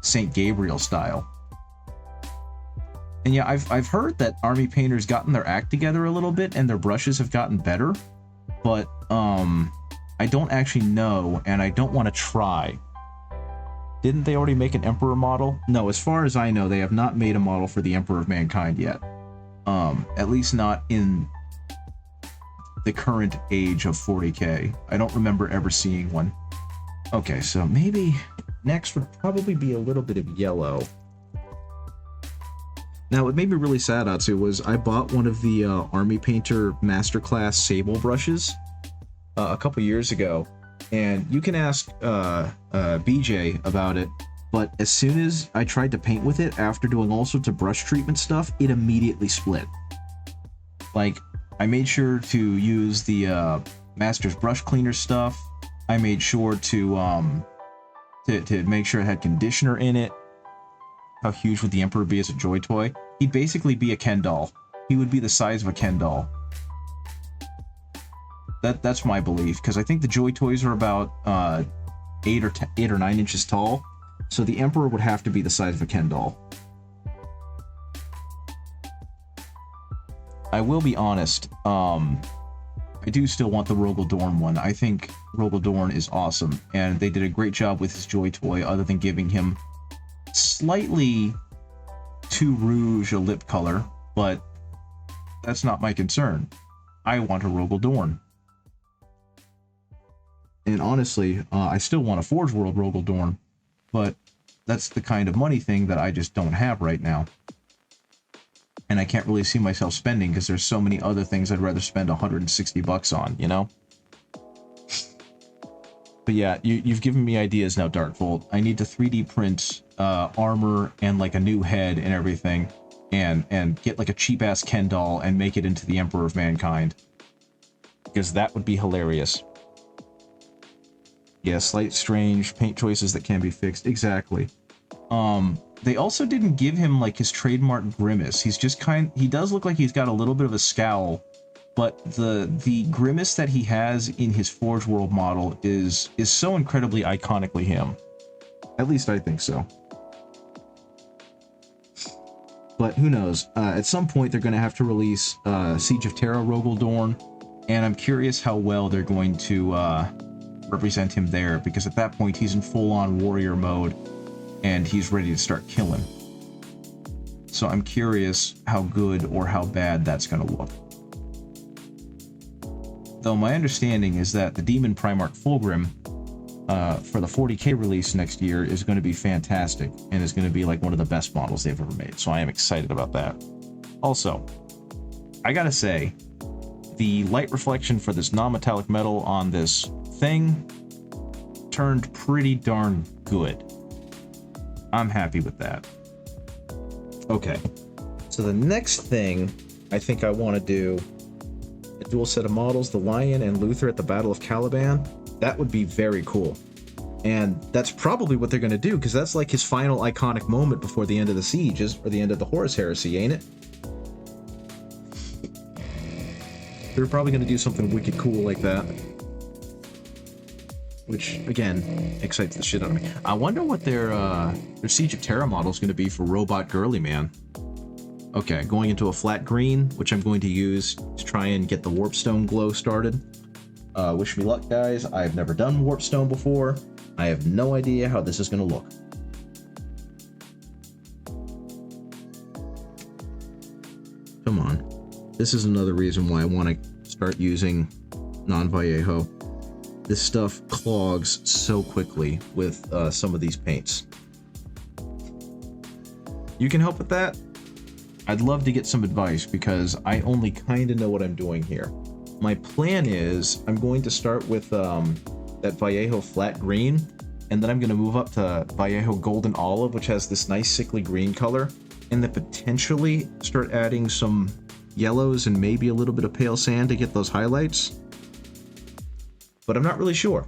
Saint Gabriel style. And yeah, I've heard that army painters gotten their act together a little bit and their brushes have gotten better, but I don't actually know, and I don't want to try. Didn't they already make an Emperor model? No, as far as I know, they have not made a model for the Emperor of Mankind yet. At least not in the current age of 40k. I don't remember ever seeing one. Okay, so maybe next would probably be a little bit of yellow. Now, what made me really sad, Atsu, was I bought one of the Army Painter Masterclass Sable brushes a couple years ago, and you can ask BJ about it, but as soon as I tried to paint with it, after doing all sorts of brush treatment stuff, it immediately split. Like, I made sure to use the Master's Brush Cleaner stuff. I made sure to make sure it had conditioner in it. How huge would the Emperor be as a Joy Toy? He'd basically be a Ken doll. He would be the size of a Ken doll. That's my belief, because I think the Joy Toys are about 8 or 9 inches tall, so the Emperor would have to be the size of a Ken doll. I will be honest, I do still want the Rogel Dorn one. I think Rogel Dorn is awesome, and they did a great job with his Joy Toy, other than giving him slightly too rouge a lip color, but that's not my concern. I want a Rogel Dorn. And honestly, I still want a Forge World Rogel Dorn, but that's the kind of money thing that I just don't have right now. And I can't really see myself spending, because there's so many other things I'd rather spend 160 bucks on, you know? But yeah, you've given me ideas now, Darkvolt. I need to 3D print armor and like a new head and everything, and get like a cheap-ass Ken doll and make it into the Emperor of Mankind. Because that would be hilarious. Yeah, slight strange paint choices that can be fixed. Exactly. They also didn't give him like his trademark grimace. He's just he does look like he's got a little bit of a scowl, but the grimace that he has in his Forge World model is so incredibly iconically him. At least I think so. But who knows? At some point they're going to have to release Siege of Terra Rogel Dorn, and I'm curious how well they're going to represent him there, because at that point he's in full-on warrior mode and he's ready to start killing. So I'm curious how good or how bad that's going to look. Though my understanding is that the Demon Primarch Fulgrim for the 40k release next year is going to be fantastic, and is going to be like one of the best models they've ever made, so I am excited about that. Also, I gotta say, the light reflection for this non-metallic metal on this thing turned pretty darn good. I'm happy with that. Okay, so the next thing I think I want to do, a dual set of models, the Lion and Luther at the Battle of Caliban. That would be very cool. And that's probably what they're going to do, because that's like his final iconic moment before the end of the siege, or the end of the Horus Heresy, ain't it? They're probably going to do something wicked cool like that. Which, again, excites the shit out of me. I wonder what their Siege of Terra model is going to be for Robot Girly Man. Okay, going into a flat green, which I'm going to use to try and get the Warpstone glow started. Wish me luck, guys. I've never done Warpstone before. I have no idea how this is going to look. Come on. This is another reason why I want to start using non-Vallejo. This stuff clogs so quickly with some of these paints. You can help with that? I'd love to get some advice, because I only kind of know what I'm doing here. My plan is I'm going to start with that Vallejo flat green, and then I'm going to move up to Vallejo golden olive, which has this nice sickly green color, and then potentially start adding some yellows and maybe a little bit of pale sand to get those highlights. But I'm not really sure.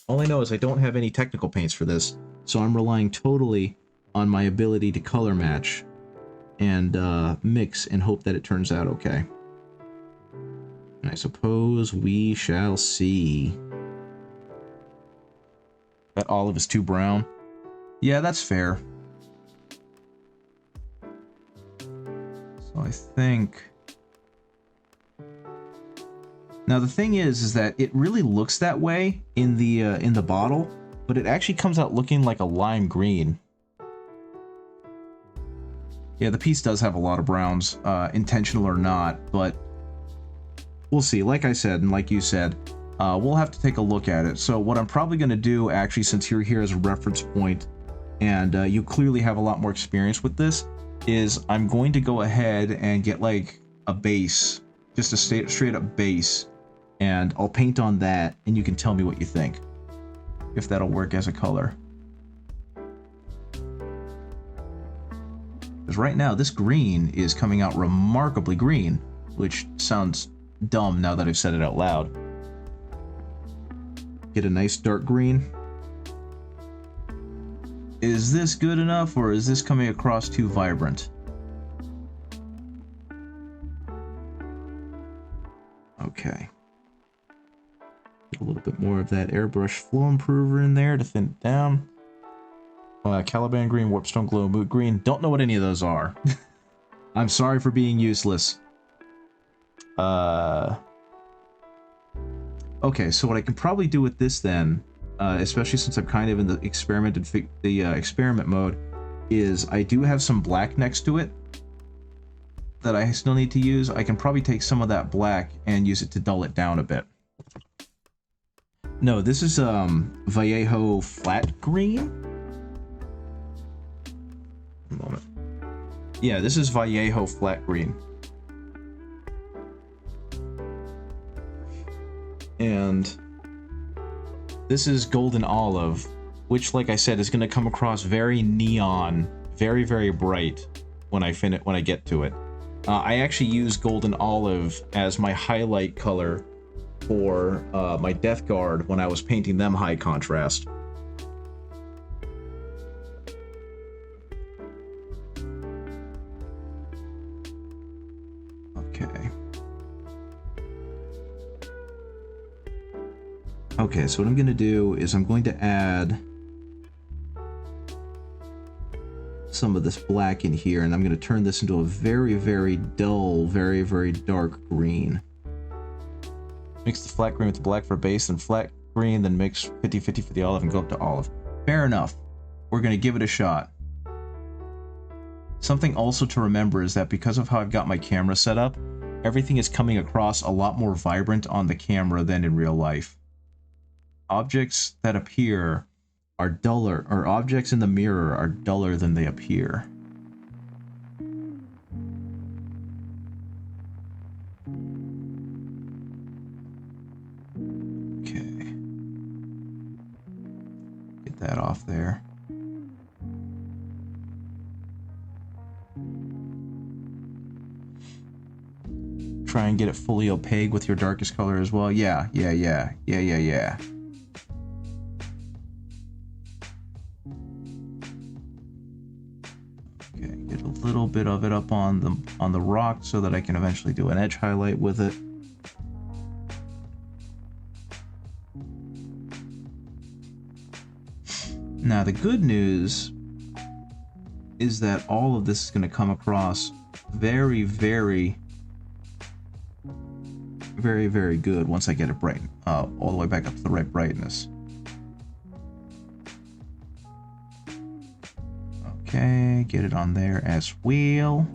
All I know is I don't have any technical paints for this, so I'm relying totally on my ability to color match and mix and hope that it turns out okay. And I suppose we shall see. That olive is too brown. Yeah, that's fair. So I think... Now the thing is that it really looks that way in the bottle, but it actually comes out looking like a lime green. Yeah, the piece does have a lot of browns, intentional or not, but we'll see. Like I said, and like you said, we'll have to take a look at it. So what I'm probably going to do, actually, since you're here as a reference point, and you clearly have a lot more experience with this, is I'm going to go ahead and get like a base, just a straight up base, and I'll paint on that, and you can tell me what you think, if that'll work as a color. Because right now, this green is coming out remarkably green, which sounds dumb now that I've said it out loud. Get a nice dark green. Is this good enough, or is this coming across too vibrant? Okay. Get a little bit more of that airbrush flow improver in there to thin it down. Caliban green, warpstone glow, moot green. Don't know what any of those are. I'm sorry for being useless. Okay, so what I can probably do with this then, especially since I'm kind of in the experiment mode, is I do have some black next to it that I still need to use. I can probably take some of that black and use it to dull it down a bit. No, this is Vallejo flat green. A moment. Yeah, this is Vallejo flat green. And this is golden olive, which, like I said, is going to come across very neon, very, very bright when I get to it. I actually use golden olive as my highlight color for my Death Guard when I was painting them high contrast. Okay, so what I'm going to do is I'm going to add some of this black in here, and I'm going to turn this into a very, very dull, very, very dark green. Mix the flat green with the black for base, then flat green, then mix 50-50 for the olive and go up to olive. Fair enough. We're going to give it a shot. Something also to remember is that because of how I've got my camera set up, everything is coming across a lot more vibrant on the camera than in real life. Objects that appear are duller, or objects in the mirror are duller than they appear. Okay. Get that off there. Try and get it fully opaque with your darkest color as well. Yeah. Okay, get a little bit of it up on the rock so that I can eventually do an edge highlight with it. Now the good news is that all of this is going to come across very, very, very, very good once I get it bright, all the way back up to the right brightness. Okay, get it on there as well.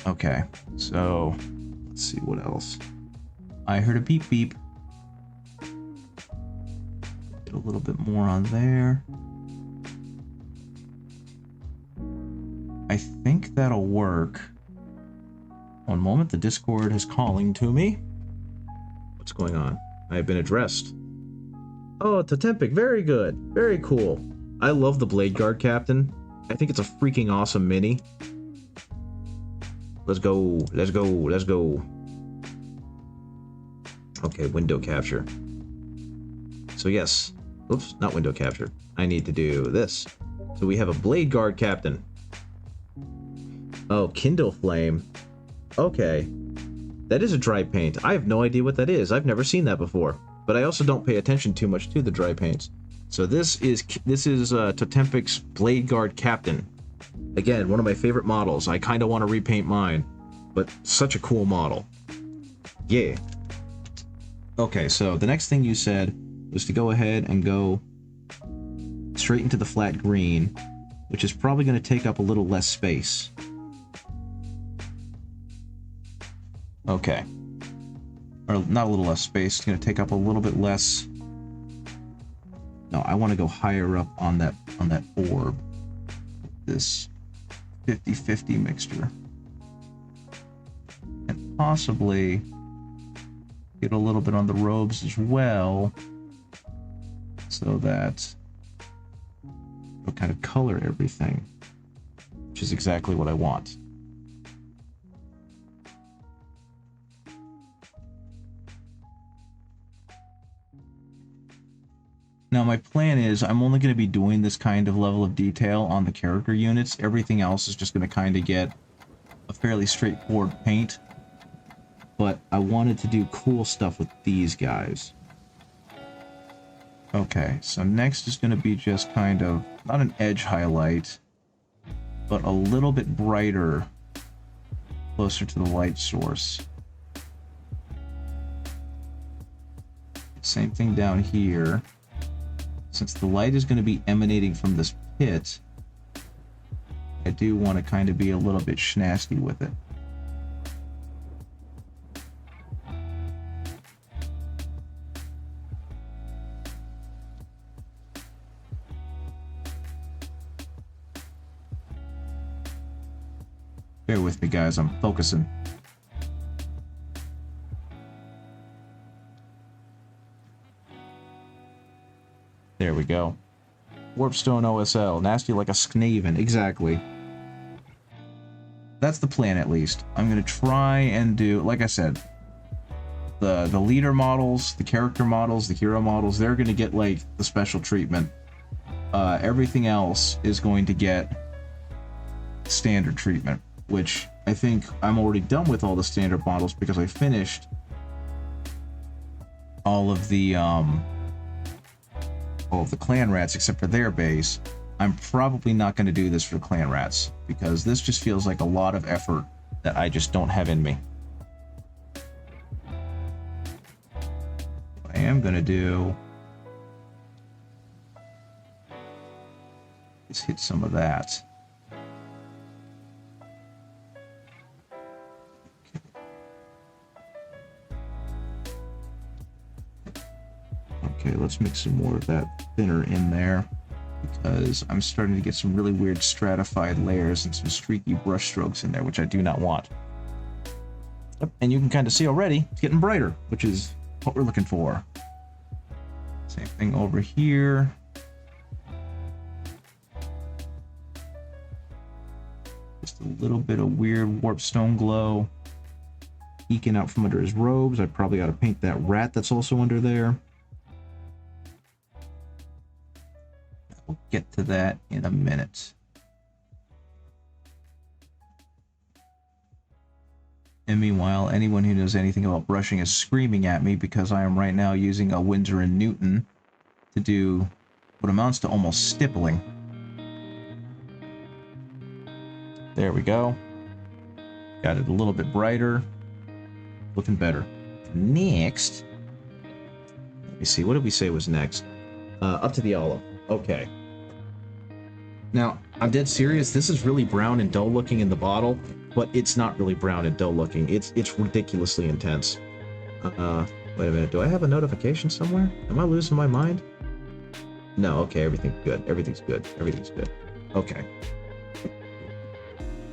Okay, so let's see what else. I heard a beep beep. Get a little bit more on there. I think that'll work. One moment, the Discord is calling to me. What's going on? I have been addressed. Oh, Totempic, very good. Very cool. I love the Blade Guard Captain. I think it's a freaking awesome mini. Let's go. Let's go. Let's go. Okay, window capture. So yes. Oops, not window capture. I need to do this. So we have a blade guard captain. Oh, kindle flame. Okay. That is a dry paint. I have no idea what that is. I've never seen that before. But I also don't pay attention too much to the dry paints. So this is Totempic's blade guard captain. Again, one of my favorite models. I kind of want to repaint mine, but such a cool model. Yeah. Okay, so the next thing you said was to go ahead and go straight into the flat green, which is probably going to take up a little less space. Okay. Or not a little less space, it's going to take up a little bit less. No, I want to go higher up on that orb. This 50-50 mixture. And possibly get a little bit on the robes as well, so that it'll kind of color everything, which is exactly what I want. Now my plan is I'm only going to be doing this kind of level of detail on the character units. Everything else is just going to kind of get a fairly straightforward paint. But I wanted to do cool stuff with these guys. Okay, so next is going to be just kind of, not an edge highlight, but a little bit brighter, closer to the light source. Same thing down here. Since the light is going to be emanating from this pit, I do want to kind of be a little bit schnasty with it. Bear with me, guys, I'm focusing. There we go. Warpstone OSL. Nasty like a Snaven. Exactly. That's the plan, at least. I'm going to try and do, like I said, the leader models, the character models, the hero models, they're going to get, like, the special treatment. Everything else is going to get standard treatment, which I think I'm already done with all the standard models because I finished all of the clan rats except for their base. I'm probably not going to do this for clan rats because this just feels like a lot of effort that I just don't have in me. What I am going to do is hit some of that. Okay, let's mix some more of that thinner in there because I'm starting to get some really weird stratified layers and some streaky brush strokes in there, which I do not want. Yep, and you can kind of see already it's getting brighter, which is what we're looking for. Same thing over here. Just a little bit of weird warpstone glow eking out from under his robes. I probably ought to paint that rat that's also under there. We'll get to that in a minute. And meanwhile, anyone who knows anything about brushing is screaming at me because I am right now using a Winsor & Newton to do what amounts to almost stippling. There we go. Got it a little bit brighter. Looking better. Next. Let me see. What did we say was next? Up to the olive. Okay. Now, I'm dead serious. This is really brown and dull looking in the bottle, but it's not really brown and dull looking. It's ridiculously intense. Wait a minute. Do I have a notification somewhere? Am I losing my mind? No, okay. Everything's good. Everything's good. Everything's good. Okay.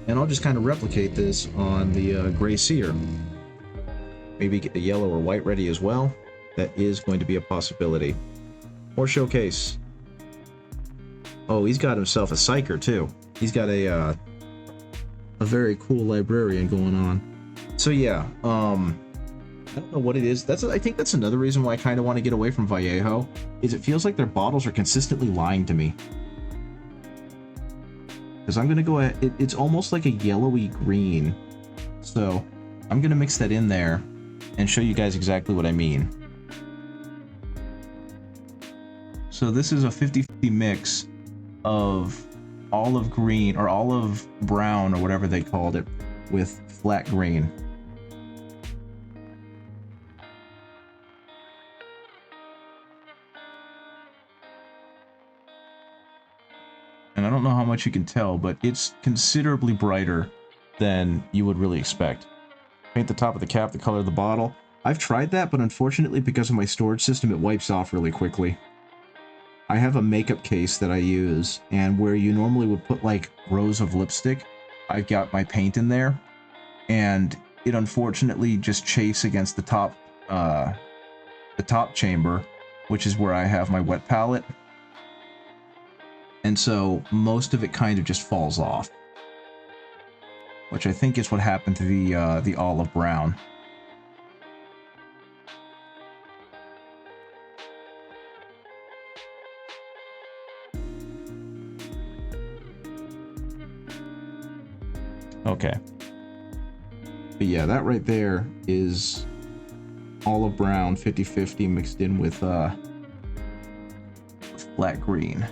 And I'll just kind of replicate this on the Gray Seer. Maybe get the yellow or white ready as well. That is going to be a possibility. Or showcase. Oh, he's got himself a psyker too. He's got a a very cool librarian going on. So yeah, I don't know what it is. I think that's another reason why I kind of want to get away from Vallejo, is it feels like their bottles are consistently lying to me. Because I'm gonna go ahead, it's almost like a yellowy green. So I'm gonna mix that in there and show you guys exactly what I mean. So this is a 50-50 mix of olive green or olive brown or whatever they called it with flat green. And I don't know how much you can tell, but it's considerably brighter than you would really expect. Paint the top of the cap the color of the bottle. I've tried that, but unfortunately because of my storage system, it wipes off really quickly. I have a makeup case that I use, and where you normally would put like rows of lipstick, I've got my paint in there, and it unfortunately just chafes against the top chamber, which is where I have my wet palette. And so most of it kind of just falls off, which I think is what happened to the olive brown. Okay. But yeah, that right there is olive brown 50-50 mixed in with flat green.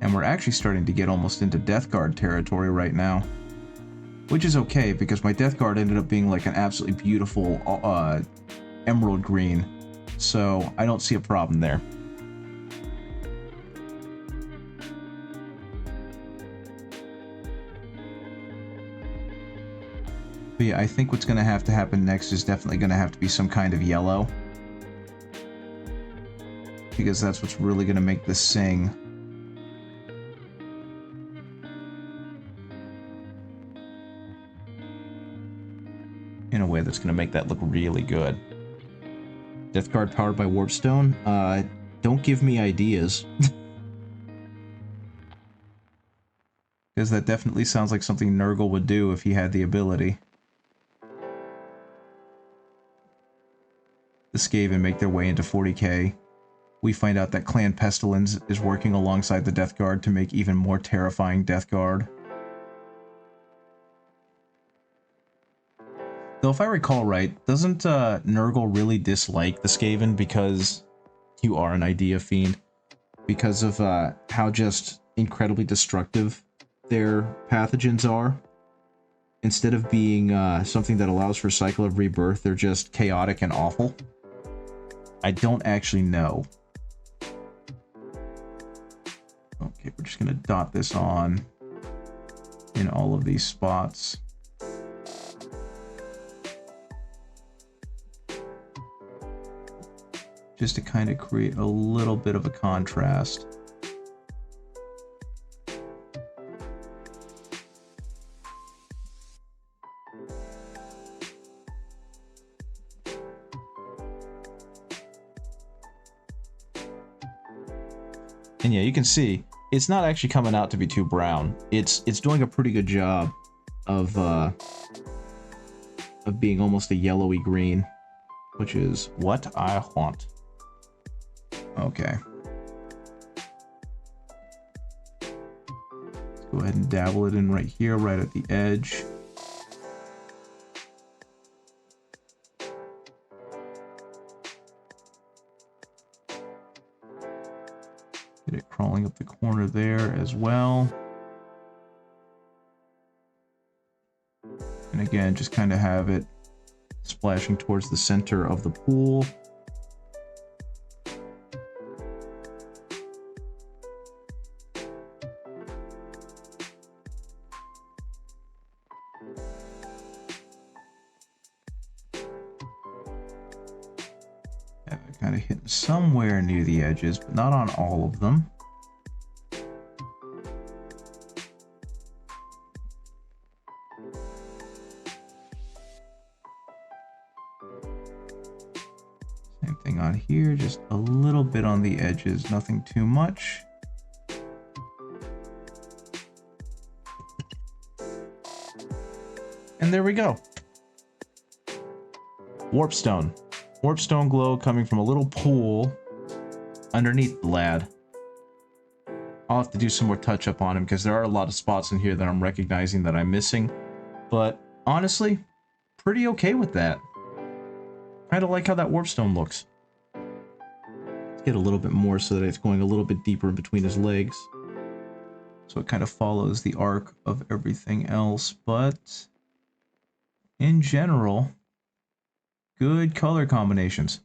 And we're actually starting to get almost into Death Guard territory right now, which is okay because my Death Guard ended up being like an absolutely beautiful emerald green, so I don't see a problem there. But yeah, I think what's going to have to happen next is definitely going to have to be some kind of yellow, because that's what's really going to make this sing. In a way that's going to make that look really good. Death Guard powered by Warpstone? Don't give me ideas. Because that definitely sounds like something Nurgle would do if he had the ability. The Skaven make their way into 40k. We find out that Clan Pestilence is working alongside the Death Guard to make even more terrifying Death Guard. Though if I recall right, doesn't Nurgle really dislike the Skaven because you are an idea fiend? Because of how just incredibly destructive their pathogens are? Instead of being something that allows for a cycle of rebirth, they're just chaotic and awful? I don't actually know. Okay, we're just gonna dot this on in all of these spots. Just to kind of create a little bit of a contrast. And yeah, you can see it's not actually coming out to be too brown. It's doing a pretty good job of being almost a yellowy green, which is what I want. Okay. Let's go ahead and dabble it in right here, right at the edge. Get it crawling up the corner there as well. And again, just kind of have it splashing towards the center of the pool. Kind of hitting somewhere near the edges, but not on all of them. Same thing on here, just a little bit on the edges, nothing too much. And there we go. Warpstone. Warpstone glow coming from a little pool underneath the lad. I'll have to do some more touch up on him because there are a lot of spots in here that I'm recognizing that I'm missing. But honestly, pretty okay with that. Kind of like how that warpstone looks. Let's get a little bit more so that it's going a little bit deeper in between his legs. So it kind of follows the arc of everything else. But in general, good color combinations.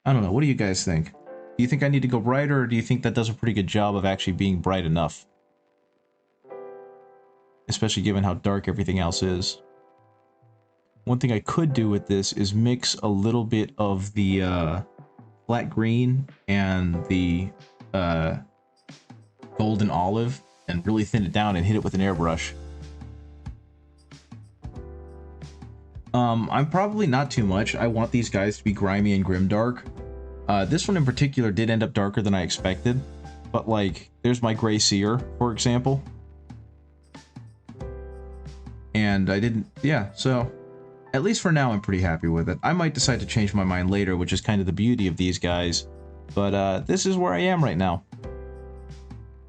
I don't know. What do you guys think? Do you think I need to go brighter, or do you think that does a pretty good job of actually being bright enough? Especially given how dark everything else is. One thing I could do with this is mix a little bit of the flat green and the golden olive and really thin it down and hit it with an airbrush. I'm probably not too much. I want these guys to be grimy and grimdark. This one in particular did end up darker than I expected, but like, there's my gray seer, for example. And I didn't, yeah, so at least for now, I'm pretty happy with it. I might decide to change my mind later, which is kind of the beauty of these guys, but this is where I am right now.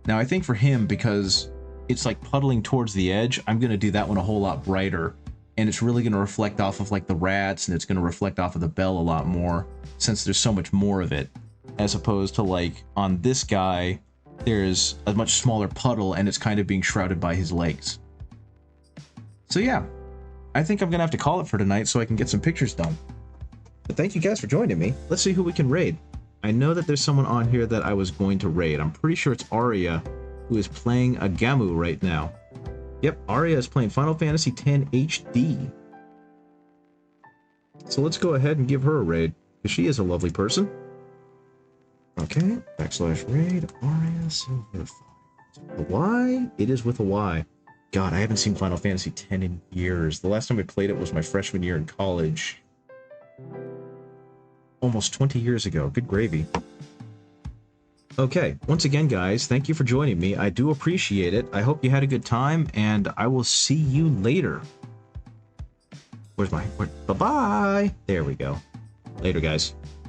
Now, I think for him, because it's like puddling towards the edge, I'm going to do that one a whole lot brighter. And it's really going to reflect off of like the rats, and it's going to reflect off of the bell a lot more, since there's so much more of it. As opposed to like on this guy, there's a much smaller puddle and it's kind of being shrouded by his legs. So yeah, I think I'm going to have to call it for tonight so I can get some pictures done. But thank you guys for joining me. Let's see who we can raid. I know that there's someone on here that I was going to raid. I'm pretty sure it's Arya, who is playing a Gamu right now. Yep, Arya is playing Final Fantasy X HD. So let's go ahead and give her a raid, because she is a lovely person. Okay, /raid Arya Silverfire. A Y? It is with a Y. God, I haven't seen Final Fantasy X in years. The last time I played it was my freshman year in college. Almost 20 years ago. Good gravy. Okay, once again, guys, thank you for joining me. I do appreciate it. I hope you had a good time, and I will see you later. Where's my... Bye-bye! There we go. Later, guys.